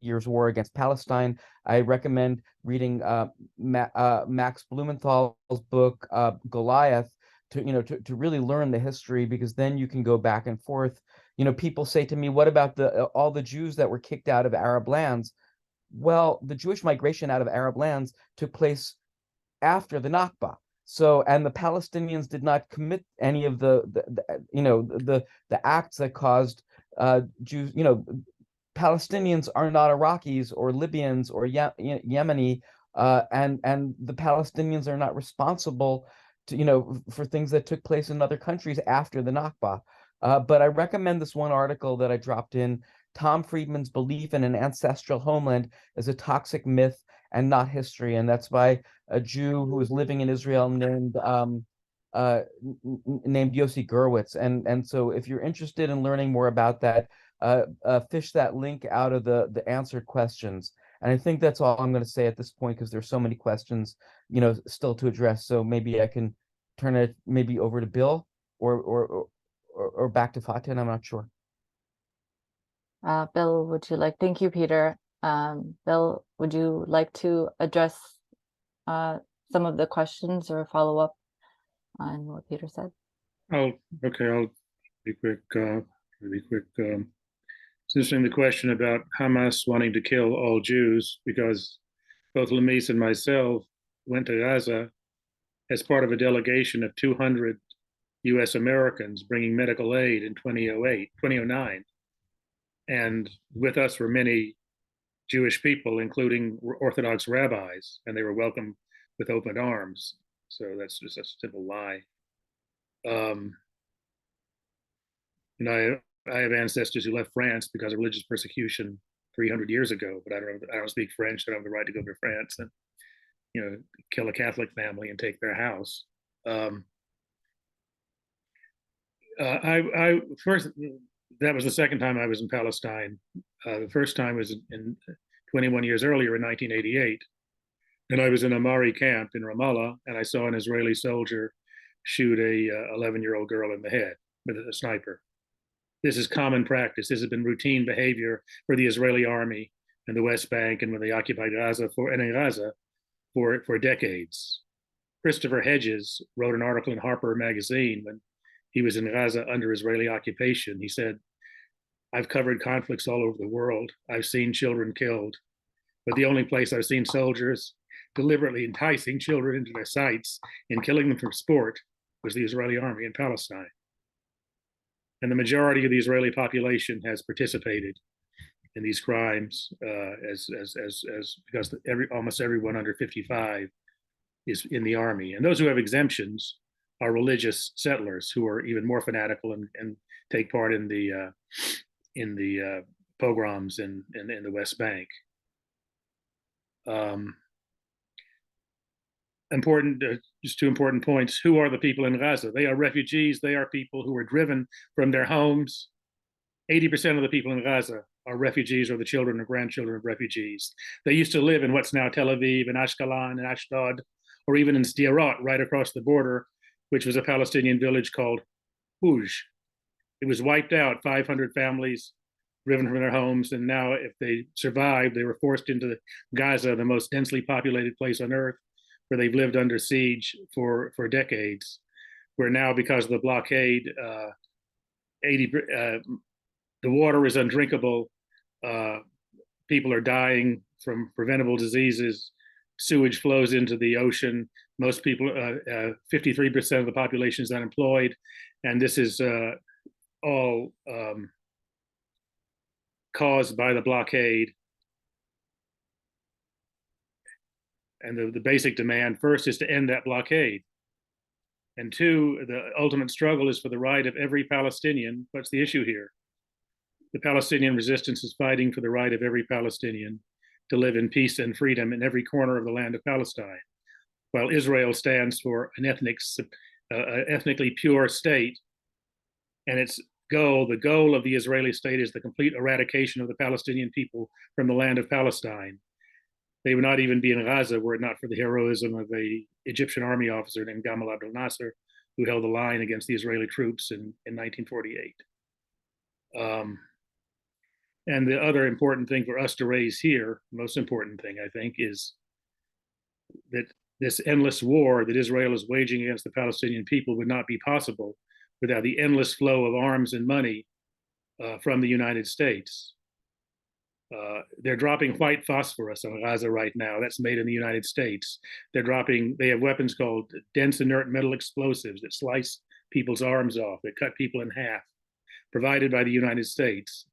Years War Against Palestine. I recommend reading Max Blumenthal's book Goliath to really learn the history, because then you can go back and forth. People say to me, what about all the Jews that were kicked out of Arab lands? Well, the Jewish migration out of Arab lands took place after the Nakba. So, and the Palestinians did not commit any of the acts that caused Jews. Palestinians are not Iraqis or Libyans or Yemeni, and the Palestinians are not responsible for things that took place in other countries after the Nakba. But I recommend this one article that I dropped in. Tom Friedman's Belief in an Ancestral Homeland is a Toxic Myth and Not History, and that's by a Jew who was living in Israel named Yossi Gurwitz. And so if you're interested in learning more about that, fish that link out of the answered questions. And I think that's all I'm going to say at this point, because there's so many questions, still to address. So maybe I can turn it maybe over to Bill or back to Fatin. I'm not sure. Bill, would you like? Thank you, Peter. Bill, would you like to address some of the questions or follow up on what Peter said? I'll be quick. It's interesting, the question about Hamas wanting to kill all Jews, because both Lamis and myself went to Gaza as part of a delegation of 200 US Americans bringing medical aid in 2009. And with us were many Jewish people, including Orthodox rabbis, and they were welcomed with open arms. So that's just a simple lie. I have ancestors who left France because of religious persecution 300 years ago, but I don't speak French. I don't have the right to go to France and kill a Catholic family and take their house. First, that was the second time I was in Palestine. The first time was in 21 years earlier in 1988. And I was in a Mari camp in Ramallah, and I saw an Israeli soldier shoot a 11-year-old girl in the head with a sniper. This is common practice. This has been routine behavior for the Israeli army in the West Bank and when they occupied Gaza for decades. Christopher Hedges wrote an article in Harper magazine when he was in Gaza under Israeli occupation. He said, I've covered conflicts all over the world. I've seen children killed, but the only place I've seen soldiers deliberately enticing children into their sights and killing them for sport was the Israeli army in Palestine. And the majority of the Israeli population has participated in these crimes because almost everyone under 55 is in the army. And those who have exemptions are religious settlers who are even more fanatical and take part in the pogroms in the West Bank. Just 2 important points. Who are the people in Gaza? They are refugees. They are people who were driven from their homes 80% of the people in Gaza are refugees or the children or grandchildren of refugees. They used to live in what's now Tel Aviv and Ashkelon and Ashdod, or even in Sderot, right across the border, which was a Palestinian village called Huj. It was wiped out, 500 families driven from their homes, and now if they survived, they were forced into Gaza, the most densely populated place on earth, where they've lived under siege for decades, where now, because of the blockade, the water is undrinkable, people are dying from preventable diseases, sewage flows into the ocean, most people, 53% of the population is unemployed, and this is all caused by the blockade. And the basic demand first is to end that blockade. And two, the ultimate struggle is for the right of every Palestinian. What's the issue here? The Palestinian resistance is fighting for the right of every Palestinian to live in peace and freedom in every corner of the land of Palestine, while Israel stands for an ethnically pure state. And its goal, the goal of the Israeli state, is the complete eradication of the Palestinian people from the land of Palestine. They would not even be in Gaza were it not for the heroism of an Egyptian army officer named Gamal Abdel Nasser, who held the line against the Israeli troops in 1948. And the other important thing for us to raise here, most important thing, I think, is that this endless war that Israel is waging against the Palestinian people would not be possible without the endless flow of arms and money from the United States. They're dropping white phosphorus on Gaza right now. That's made in the United States. They have weapons called dense inert metal explosives that slice people's arms off, that cut people in half, provided by the United States.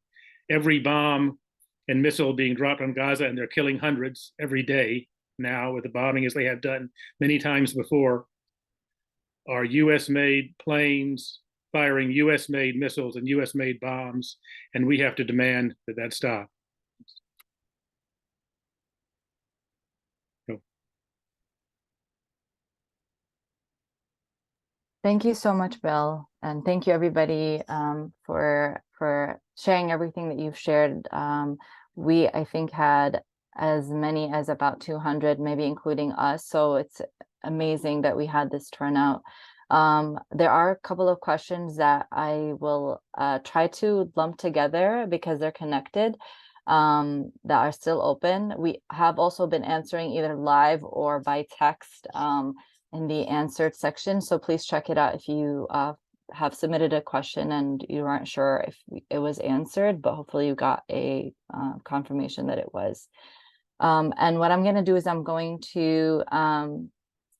Every bomb and missile being dropped on Gaza, and they're killing hundreds every day now with the bombing, as they have done many times before, are US-made planes firing US-made missiles and US-made bombs, and we have to demand that that stop. Thank you so much, Bill, and thank you everybody for sharing everything that you've shared. We, I think, had as many as about 200, maybe including us, so it's amazing that we had this turnout. There are a couple of questions that I will try to lump together because they're connected, that are still open. We have also been answering either live or by text in the answered section, so please check it out if you have submitted a question and you aren't sure if it was answered, but hopefully you got a confirmation that it was. And what I'm going to do is I'm going to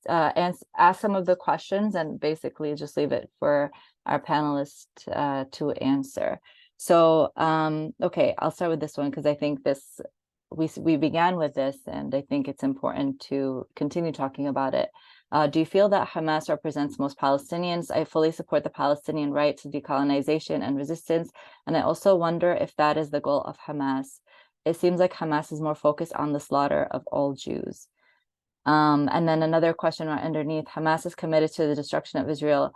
ask some of the questions and basically just leave it for our panelists to answer. So, okay, I'll start with this one because I think this, we began with this and I think it's important to continue talking about it. Do you feel that Hamas represents most Palestinians? I fully support the Palestinian right to decolonization and resistance, and I also wonder if that is the goal of Hamas. It seems like Hamas is more focused on the slaughter of all Jews. And then another question right underneath, Hamas is committed to the destruction of Israel.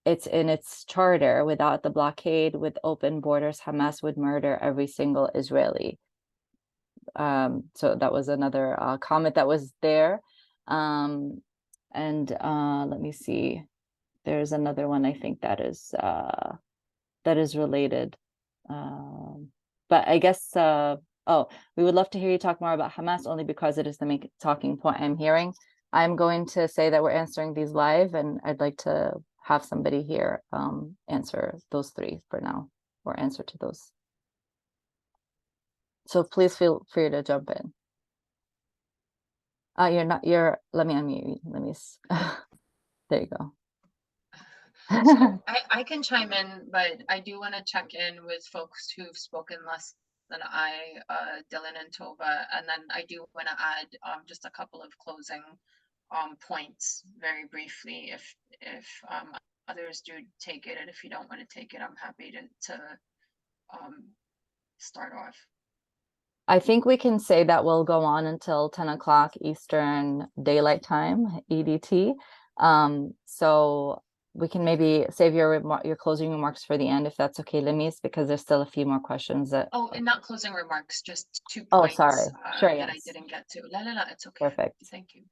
It's in its charter. Without the blockade, with open borders, Hamas would murder every single Israeli. So that was another comment that was there. And let me see. There's another one I think that is related. But I guess oh, we would love to hear you talk more about Hamas only because it is the main talking point I'm hearing. I'm going to say that we're answering these live, and I'd like to have somebody here answer those three for now, or answer to those. So please feel free to jump in. Let me unmute you. Let me, there you go. So I can chime in, but I do want to check in with folks who've spoken less than I, Dylan and Tova, and then I do want to add just a couple of closing points very briefly if others do take it, and if you don't want to take it, I'm happy to start off. I think we can say that we'll go on until 10 o'clock Eastern Daylight Time, EDT. So we can maybe save your closing remarks for the end, if that's okay, Lamis, because there's still a few more questions that. Oh, and not closing remarks, just 2 Oh, points sorry. Sure, that I yes. didn't get to. La, it's okay. Perfect. Thank you.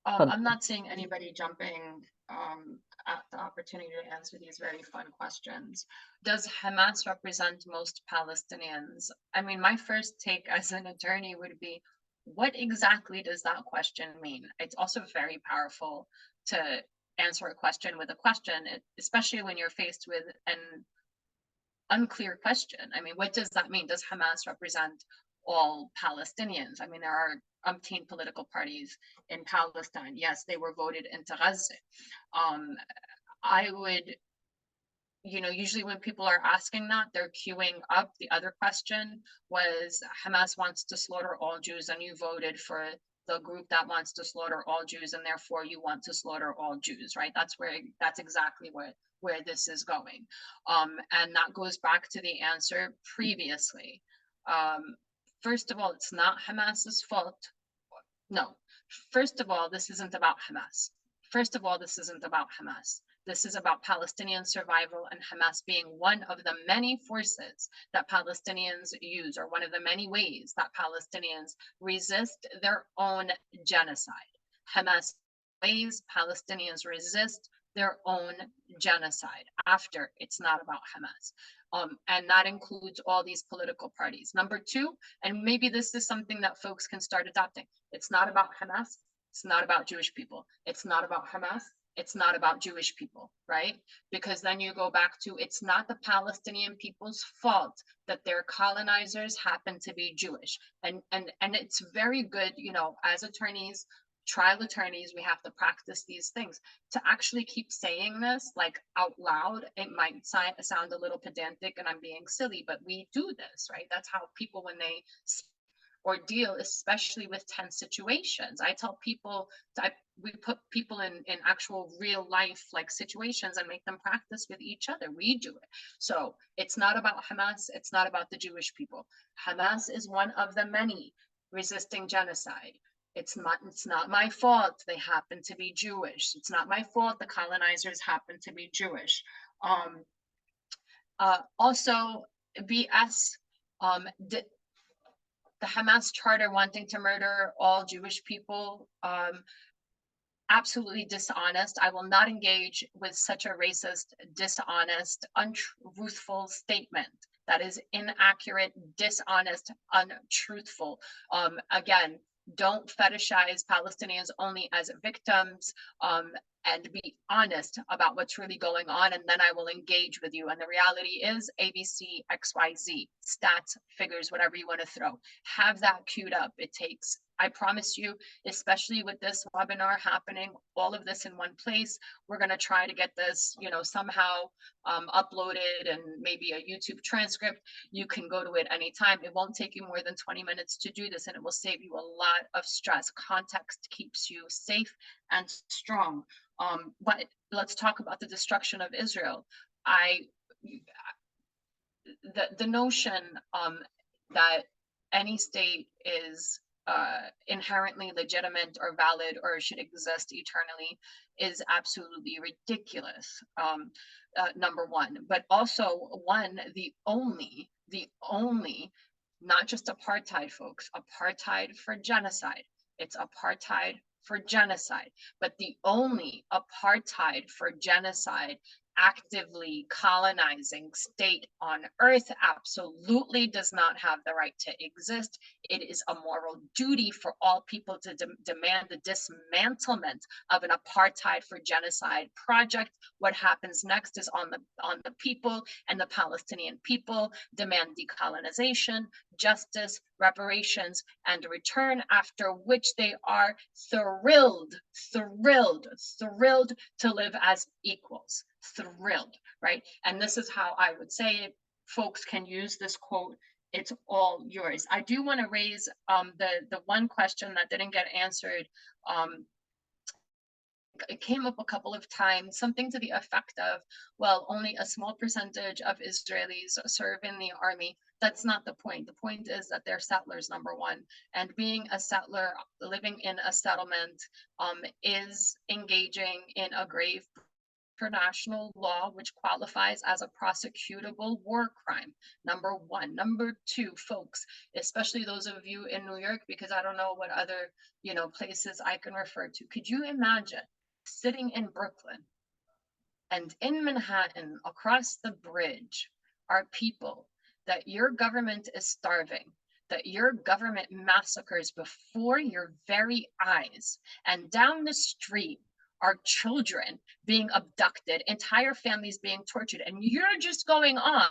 Fun. I'm not seeing anybody jumping at the opportunity to answer these very fun questions. Does Hamas represent most Palestinians? I mean, my first take as an attorney would be, what exactly does that question mean? It's also very powerful to answer a question with a question, especially when you're faced with an unclear question. I mean, what does that mean? Does Hamas represent all Palestinians? I mean, there are umpteen political parties in Palestine. Yes, they were voted into Gaza. I would, usually when people are asking that, they're queuing up. The other question was, Hamas wants to slaughter all Jews, and you voted for the group that wants to slaughter all Jews, and therefore you want to slaughter all Jews, right? That's exactly where this is going. And that goes back to the answer previously. First of all, it's not Hamas's fault. No, first of all, this isn't about Hamas. This is about Palestinian survival and Hamas being one of the many forces that Palestinians use, or one of the many ways that Palestinians resist their own genocide. Hamas ways Palestinians resist their own genocide after. It's not about Hamas. And that includes all these political parties. Number two, and maybe this is something that folks can start adopting. It's not about Hamas. It's not about Jewish people. It's not about Hamas. It's not about Jewish people, right? Because then you go back to, it's not the Palestinian people's fault that their colonizers happen to be Jewish. And it's very good, as attorneys, trial attorneys, we have to practice these things. To actually keep saying this like out loud, it might sound a little pedantic and I'm being silly, but we do this, right? That's how people, when they or deal, especially with tense situations. I tell people, we put people in actual real life like situations and make them practice with each other. We do it. So it's not about Hamas. It's not about the Jewish people. Hamas is one of the many resisting genocide. It's not my fault they happen to be Jewish. It's not my fault the colonizers happen to be Jewish. Also, BS, the Hamas charter wanting to murder all Jewish people, absolutely dishonest. I will not engage with such a racist, dishonest, untruthful statement. That is inaccurate, dishonest, untruthful. Again, don't fetishize Palestinians only as victims, and be honest about what's really going on, and then I will engage with you. And the reality is ABC, XYZ, stats, figures, whatever you want to throw. Have that queued up. It takes, I promise you, especially with this webinar happening, all of this in one place, we're going to try to get this, somehow uploaded, and maybe a YouTube transcript. You can go to it anytime. It won't take you more than 20 minutes to do this, and it will save you a lot of stress. Context keeps you safe and strong. But let's talk about the destruction of Israel. The notion that any state is inherently legitimate or valid or should exist eternally is absolutely ridiculous, number one. But also, the only, not just apartheid, folks, apartheid for genocide. It's apartheid for genocide, but the only apartheid for genocide actively colonizing state on earth absolutely does not have the right to exist. It is a moral duty for all people to demand the dismantlement of an apartheid for genocide project. What happens next is on the people, and the Palestinian people demand decolonization, justice, reparations, and a return, after which they are thrilled to live as equals. Thrilled, right? And this is how I would say it. Folks can use this quote. It's all yours. I do want to raise the one question that didn't get answered. It came up a couple of times, something to the effect of, well, only a small percentage of Israelis serve in the army. That's not the point. The point is that they're settlers, number one. And being a settler, living in a settlement, is engaging in a grave international law which qualifies as a prosecutable war crime. Number one. Number two, folks, especially those of you in New York, because I don't know what other, places I can refer to. Could you imagine sitting in Brooklyn and in Manhattan across the bridge are people that your government is starving, that your government massacres before your very eyes, and down the street are children being abducted, entire families being tortured, and you're just going on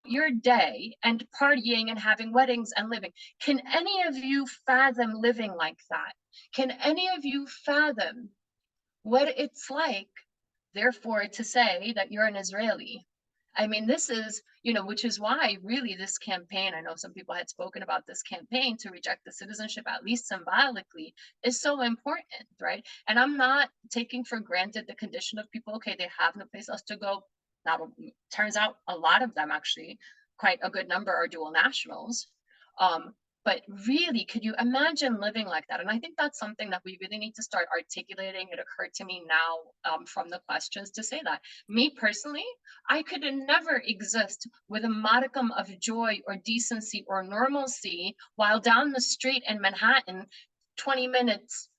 your day and partying and having weddings and living? Can any of you fathom living like that? Can any of you fathom what it's like, therefore, to say that you're an Israeli? I mean, this is, which is why really this campaign, I know some people had spoken about this campaign to reject the citizenship, at least symbolically, is so important, right? And I'm not taking for granted the condition of people. Okay, they have no place else to go. Now, turns out a lot of them, actually, quite a good number, are dual nationals. But really, could you imagine living like that? And I think that's something that we really need to start articulating. It occurred to me now from the questions to say that. Me personally, I could never exist with a modicum of joy or decency or normalcy while down the street in Manhattan, 20 minutes,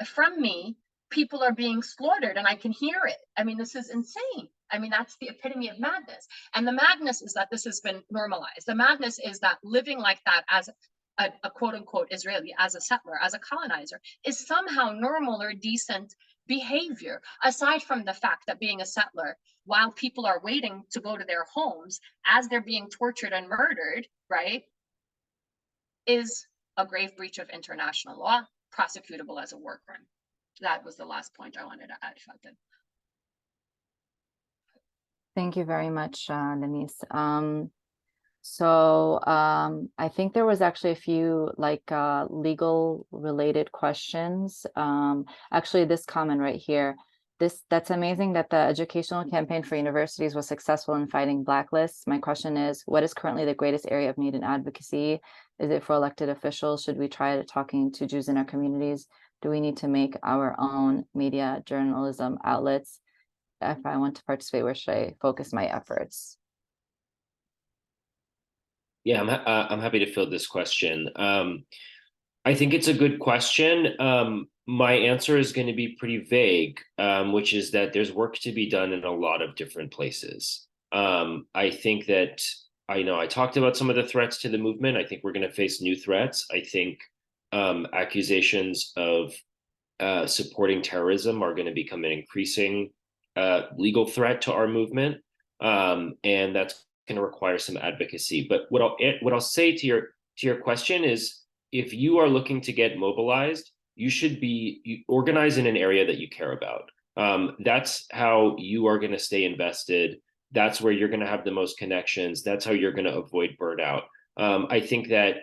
from me, people are being slaughtered and I can hear it. I mean, this is insane. I mean, that's the epitome of madness. And the madness is that this has been normalized. The madness is that living like that as a quote unquote Israeli, as a settler, as a colonizer, is somehow normal or decent behavior, aside from the fact that being a settler, while people are waiting to go to their homes as they're being tortured and murdered, right, is a grave breach of international law, prosecutable as a war crime. That was the last point I wanted to add, if I could. Thank you very much, Lamis. I think there was actually a few legal related questions. Actually, this comment right here, that's amazing that the educational campaign for universities was successful in fighting blacklists. My question is, what is currently the greatest area of need in advocacy? Is it for elected officials? Should we try talking to Jews in our communities? Do we need to make our own media journalism outlets? If I want to participate, where should I focus my efforts? Yeah, I'm happy to field this question. I think it's a good question. My answer is going to be pretty vague, which is that there's work to be done in a lot of different places. I think that I talked about some of the threats to the movement. I think we're going to face new threats. I think accusations of supporting terrorism are going to become an increasing legal threat to our movement, and that's going to require some advocacy. But what I'll say to your question is, if you are looking to get mobilized, you should be organized in an area that you care about. That's how you are going to stay invested. That's where you're going to have the most connections. That's how you're going to avoid burnout. I think that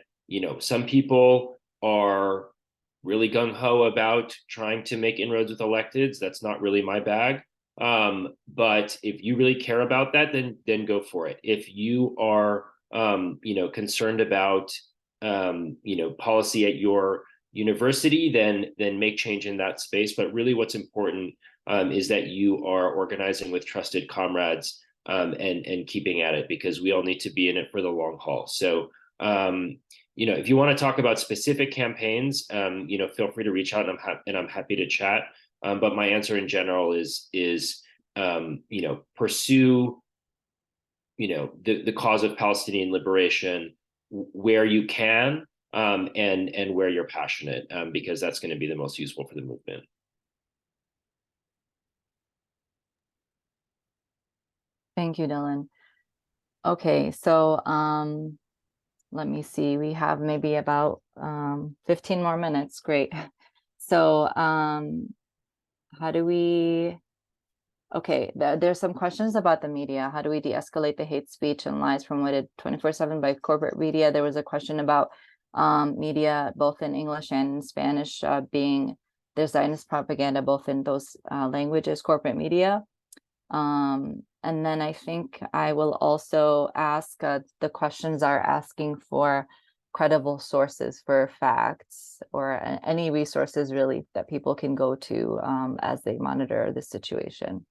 some people are really gung-ho about trying to make inroads with electeds. That's not really my bag. But if you really care about that, then go for it. If you are concerned about policy at your university, then make change in that space. But really what's important is that you are organizing with trusted comrades and keeping at it, because we all need to be in it for the long haul. So if you want to talk about specific campaigns, feel free to reach out, and I'm happy to chat. But my answer in general is pursue the cause of Palestinian liberation where you can, and where you're passionate, because that's going to be the most useful for the movement. Thank you, Dylan. Okay, so let me see. We have maybe about 15 more minutes. Great. So how do we, okay, there's some questions about the media. How do we de-escalate the hate speech and lies promoted 24/7 by corporate media? There was a question about media, both in English and in Spanish, being there's Zionist propaganda, both in those languages, corporate media. And then I think I will also ask, the questions are asking for credible sources for facts, or any resources really that people can go to as they monitor the situation.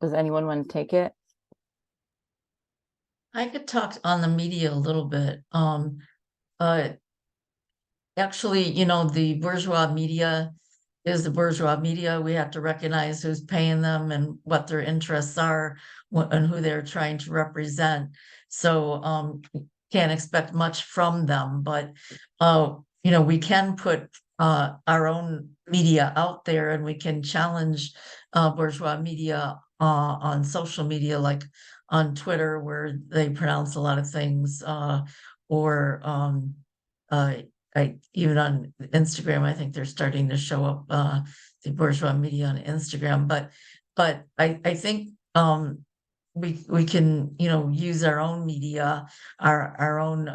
Does anyone want to take it? I could talk on the media a little bit. Actually, the bourgeois media is the bourgeois media. We have to recognize who's paying them and what their interests are and who they're trying to represent. So can't expect much from them, but we can put our own media out there, and we can challenge bourgeois media on social media, like on Twitter, where they pronounce a lot of things, or even on Instagram. I think they're starting to show up the bourgeois media on Instagram. But I think we can use our own media, our own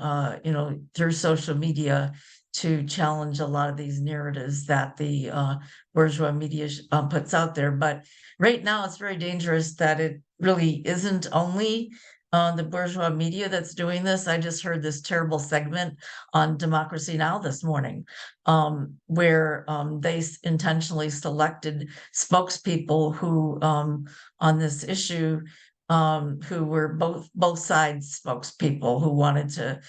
through social media, to challenge a lot of these narratives that the bourgeois media puts out there. But right now, it's very dangerous that it really isn't only the bourgeois media that's doing this. I just heard this terrible segment on Democracy Now! This morning, where they intentionally selected spokespeople who, on this issue, who were both sides spokespeople, who wanted to,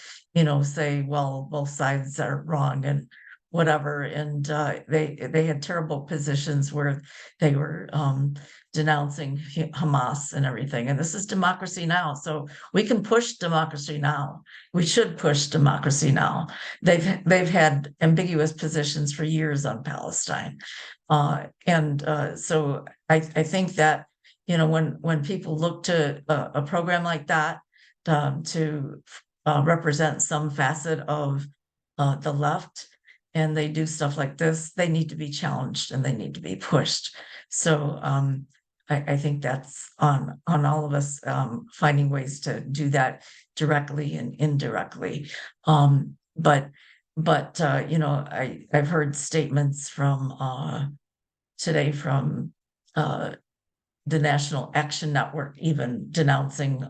say, well, both sides are wrong and whatever. And they had terrible positions where they were denouncing Hamas and everything. And this is Democracy Now! So we can push Democracy Now! We should push Democracy Now! They've had ambiguous positions for years on Palestine. So I think that, when people look to a program like that to represent some facet of the left, and they do stuff like this, they need to be challenged and they need to be pushed. So I think that's on all of us, finding ways to do that directly and indirectly. But I've heard statements from today from the National Action Network, even denouncing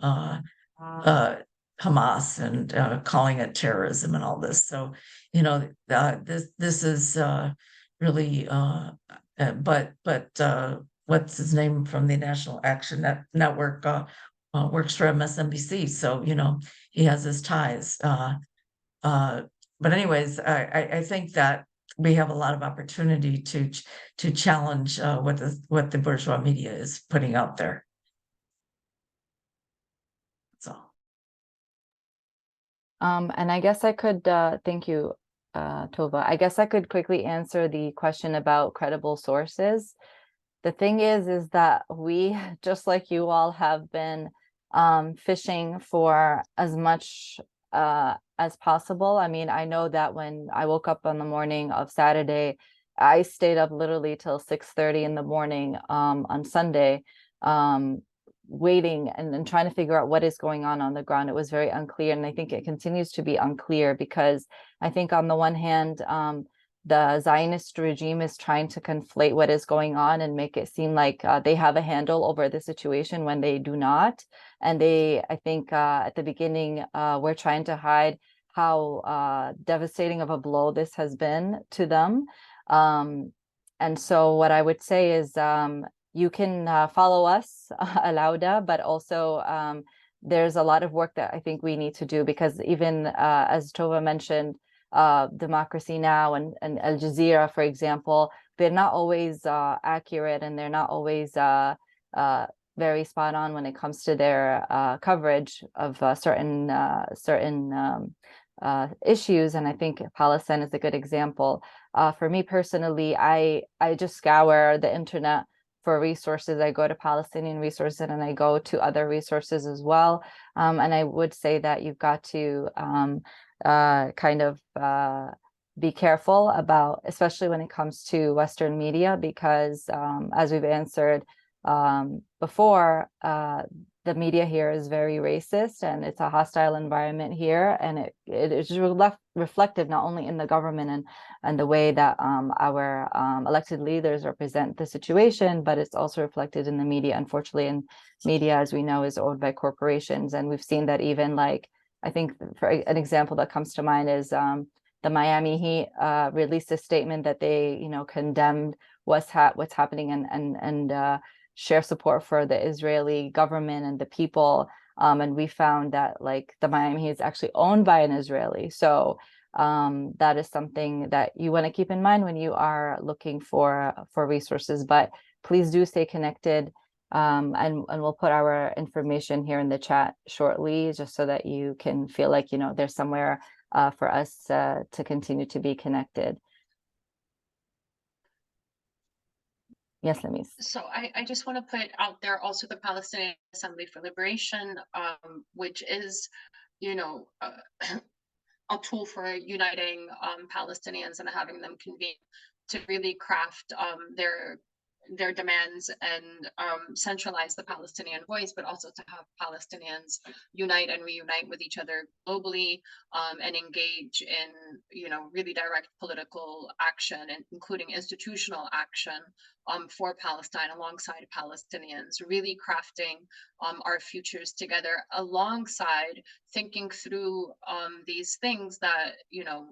Hamas and calling it terrorism and all this. So this is really but what's his name from the National Action Network works for MSNBC, so he has his ties. But anyways, I think that we have a lot of opportunity to challenge what the bourgeois media is putting out there. So. And I guess I could thank you, Tova. I guess I could quickly answer the question about credible sources. The thing is that we, just like you all, have been fishing for as much as possible. I mean, I know that when I woke up on the morning of Saturday, I stayed up literally till 6:30 in the morning on Sunday, waiting and trying to figure out what is going on the ground. It was very unclear, and I think it continues to be unclear, because I think on the one hand, the Zionist regime is trying to conflate what is going on and make it seem like they have a handle over the situation when they do not. And I think at the beginning, we're trying to hide how devastating of a blow this has been to them. And so what I would say is, you can follow us, Al-Awda, but also there's a lot of work that I think we need to do, because even as Tova mentioned, Democracy Now! and Al Jazeera, for example, they're not always accurate, and they're not always very spot on when it comes to their coverage of certain issues. And I think Palestine is a good example. For me personally, I just scour the internet for resources. I go to Palestinian resources and I go to other resources as well. And I would say that you've got to kind of be careful about, especially when it comes to Western media, because as we've answered before, the media here is very racist, and it's a hostile environment here, and it is reflected not only in the government and the way that our elected leaders represent the situation, but it's also reflected in the media, unfortunately. And media, as we know, is owned by corporations, and we've seen that even, like, I think for an example that comes to mind is the Miami Heat released a statement that they, condemned what's happening and share support for the Israeli government and the people. And we found that like the Miami Heat is actually owned by an Israeli. So that is something that you want to keep in mind when you are looking for resources. But please do stay connected. And we'll put our information here in the chat shortly, just so that you can feel like, you know, there's somewhere for us to continue to be connected. Yes, Lamis. So I just want to put out there also the Palestinian Assembly for Liberation, which is, you know, a tool for uniting Palestinians and having them convene to really craft their demands and centralize the Palestinian voice, but also to have Palestinians unite and reunite with each other globally, and engage in, you know, really direct political action, and including institutional action for Palestine alongside Palestinians, really crafting our futures together, alongside thinking through these things that, you know,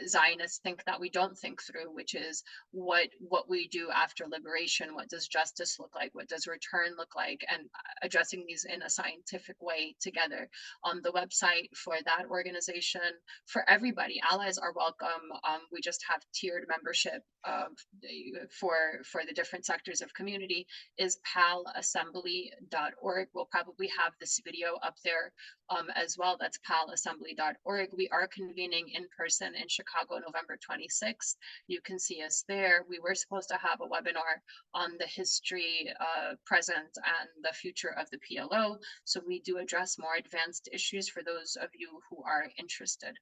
Zionists think that we don't think through, which is what we do after liberation. What does justice look like? What does return look like? And addressing these in a scientific way together. On the website for that organization, for everybody, allies are welcome. We just have tiered membership for the different sectors of community, is palassembly.org. We'll probably have this video up there as well. That's palassembly.org. We are convening in person in Chicago, November 26th. You can see us there. We were supposed to have a webinar on the history, present, and the future of the PLO. So we do address more advanced issues for those of you who are interested.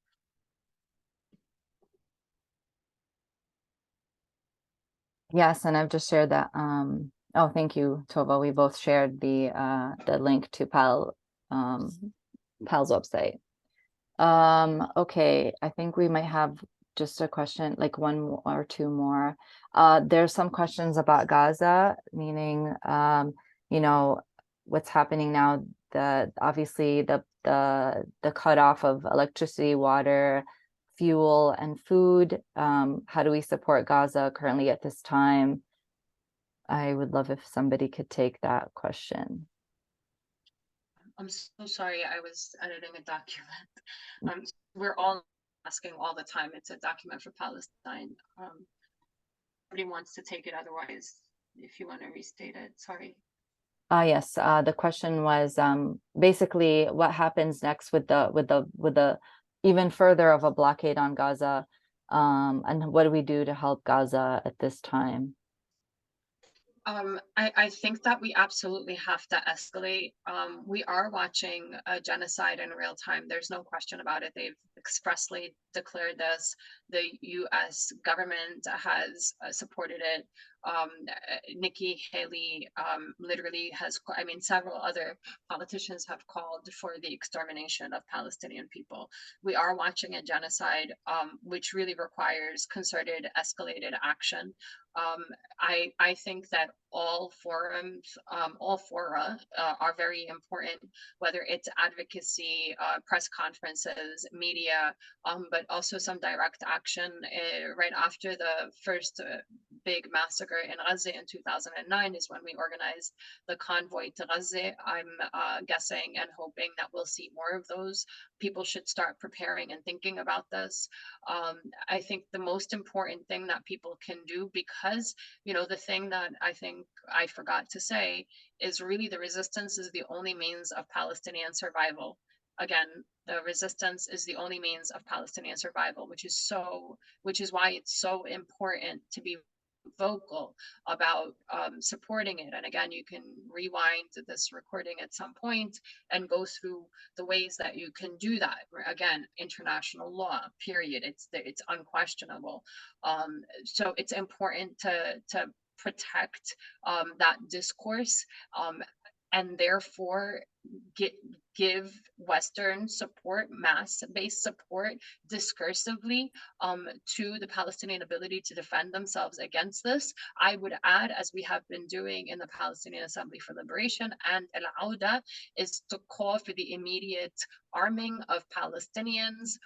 Yes, and I've just shared that. Oh, thank you, Tova. We both shared the link to Pal's website. Okay, I think we might have just a question, like one or two more. There's some questions about Gaza, meaning, you know, what's happening now. Obviously the cutoff of electricity, water, fuel, and food. How do we support Gaza currently at this time? I would love if somebody could take that question. I'm so sorry, I was editing a document. We're all asking all the time. It's a document for Palestine. Somebody wants to take it, otherwise, if you want to restate it, sorry. Yes, the question was basically what happens next with the even further of a blockade on Gaza, and what do we do to help Gaza at this time? I think that we absolutely have to escalate. We are watching a genocide in real time. There's no question about it. They've expressly declared this. The US government has supported it. Nikki Haley literally has, I mean, several other politicians have called for the extermination of Palestinian people. We are watching a genocide, which really requires concerted, escalated action. I think that all forums, all fora are very important, whether it's advocacy, press conferences, media, but also some direct action. Right after the first big massacre in Gaza in 2009 is when we organized the convoy to Gaza. I'm guessing and hoping that we'll see more of those. People should start preparing and thinking about this. I think the most important thing that people can do, because, you know, the thing that I think I forgot to say is really the resistance is the only means of Palestinian survival. Again, the resistance is the only means of Palestinian survival, which is why it's so important to be vocal about supporting it. And again, you can rewind this recording at some point and go through the ways that you can do that. Again, international law, period. It's unquestionable. So it's important to protect that discourse, and therefore give Western support, mass-based support, discursively to the Palestinian ability to defend themselves against this. I would add, as we have been doing in the Palestinian Assembly for Liberation and Al-Awda, is to call for the immediate arming of Palestinians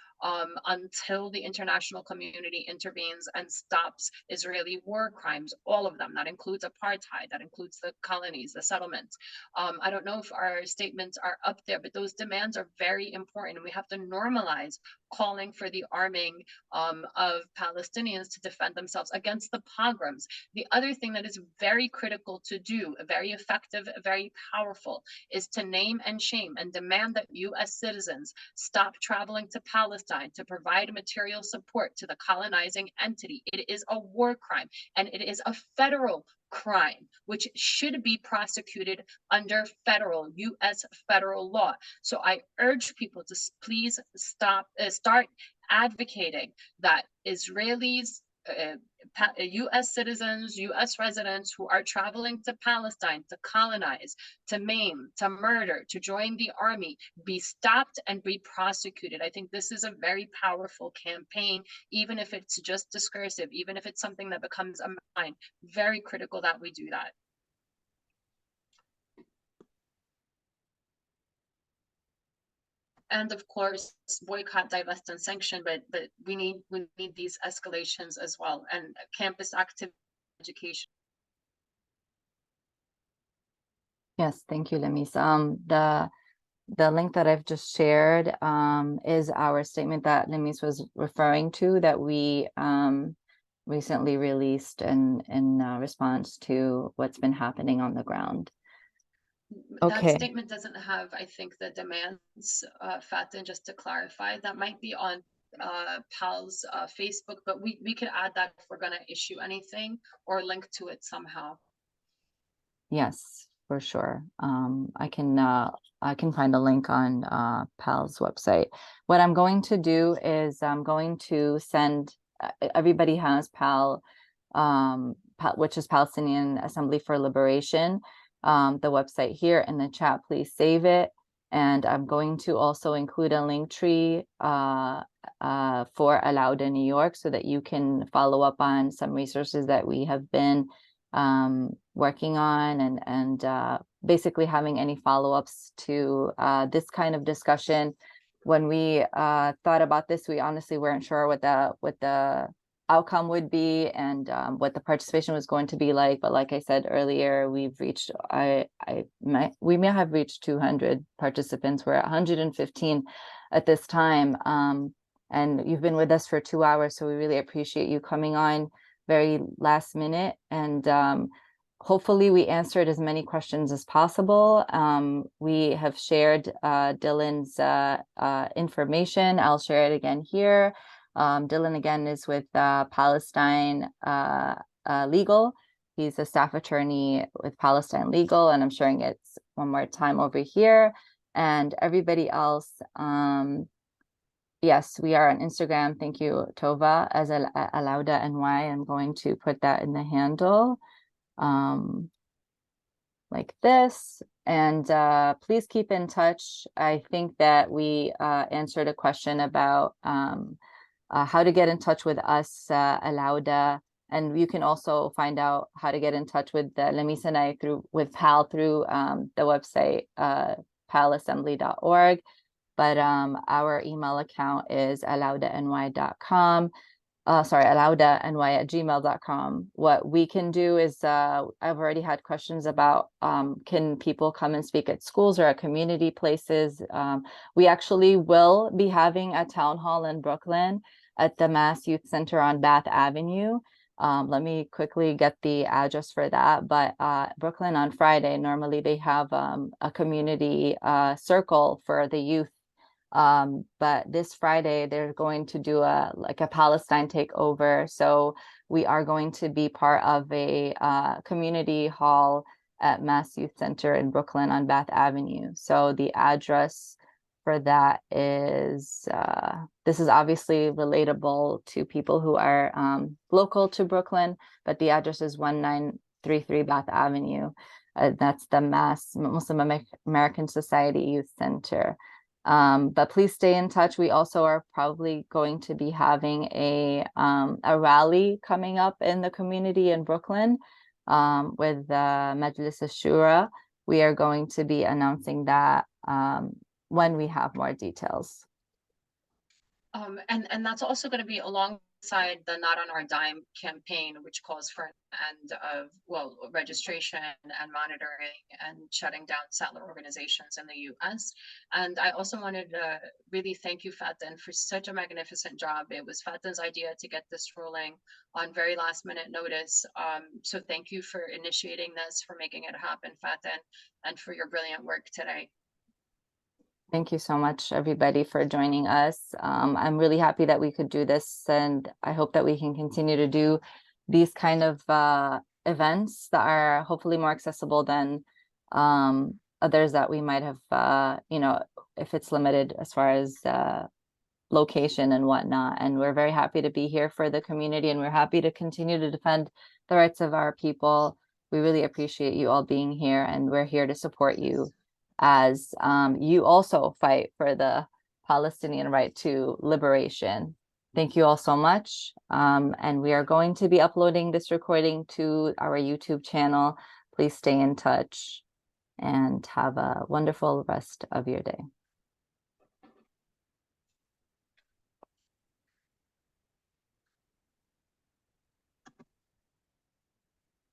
until the international community intervenes and stops Israeli war crimes, all of them. That includes apartheid, that includes the colonies, the settlements. I don't know if our statements are up there, but those demands are very important. And we have to normalize calling for the arming of Palestinians to defend themselves against the pogroms. The other thing that is very critical to do, very effective, very powerful, is to name and shame and demand that US citizens stop traveling to Palestine to provide material support to the colonizing entity. It is a war crime, and it is a federal crime, which should be prosecuted under federal, US federal law. So I urge people to please start advocating that Israelis, US citizens, US residents who are traveling to Palestine to colonize, to maim, to murder, to join the army, be stopped and be prosecuted. I think this is a very powerful campaign, even if it's just discursive, even if it's something that becomes a mine. Very critical that we do that. And of course, boycott, divest, and sanction, but we need these escalations as well, and campus active education. Yes, thank you, Lamis. The link that I've just shared is our statement that Lamis was referring to, that we recently released in response to what's been happening on the ground. Okay. That statement doesn't have, I think, the demands, Fatin, just to clarify. That might be on PAL's Facebook, but we could add that if we're going to issue anything or link to it somehow. Yes, for sure. I can find a link on PAL's website. What I'm going to do is I'm going to send, everybody has PAL, which is Palestinian Assembly for Liberation, the website here in the chat. Please save it. And I'm going to also include a link tree for Al-Awda New York, so that you can follow up on some resources that we have been working on, and basically having any follow-ups to this kind of discussion. When we thought about this, we honestly weren't sure what the outcome would be, and what the participation was going to be like. But like I said earlier, we've reached, we may have reached 200 participants. We're at 115 at this time. And you've been with us for 2 hours, so we really appreciate you coming on very last minute. And hopefully we answered as many questions as possible. We have shared Dylan's information. I'll share it again here. Dylan, again, is with Palestine Legal. He's a staff attorney with Palestine Legal, and I'm sharing it one more time over here. And everybody else, yes, we are on Instagram. Thank you, Tova, as Al-Awda NY. I'm going to put that in the handle like this. And please keep in touch. I think that we answered a question about how to get in touch with us, Al-Awda, and you can also find out how to get in touch with Lamis and I with PAL through the website palassembly.org. But our email account is alawdany.com. alawdany@gmail.com. What we can do is, I've already had questions about, can people come and speak at schools or at community places? We actually will be having a town hall in Brooklyn at the Mass Youth Center on Bath Avenue. Let me quickly get the address for that. But Brooklyn on Friday, normally they have a community circle for the youth. But this Friday, they're going to do a Palestine takeover. So we are going to be part of a community hall at Mass Youth Center in Brooklyn on Bath Avenue. So the address for that is, this is obviously relatable to people who are local to Brooklyn, but the address is 1933 Bath Avenue. That's the Muslim American Society Youth Center. But please stay in touch. We also are probably going to be having a rally coming up in the community in Brooklyn with Majlis Shura. We are going to be announcing that when we have more details. And that's also going to be alongside the Not on Our Dime campaign, which calls for an end of, well, registration and monitoring and shutting down settler organizations in the US. And I also wanted to really thank you, Faten, for such a magnificent job. It was Faten's idea to get this ruling on very last minute notice. So thank you for initiating this, for making it happen, Faten, and for your brilliant work today. Thank you so much, everybody, for joining us. I'm really happy that we could do this, and I hope that we can continue to do these kind of events that are hopefully more accessible than others that we might have, you know, if it's limited as far as location and whatnot. And we're very happy to be here for the community, and we're happy to continue to defend the rights of our people. We really appreciate you all being here, and we're here to support you as you also fight for the Palestinian right to liberation. Thank you all so much. And we are going to be uploading this recording to our YouTube channel. Please stay in touch and have a wonderful rest of your day.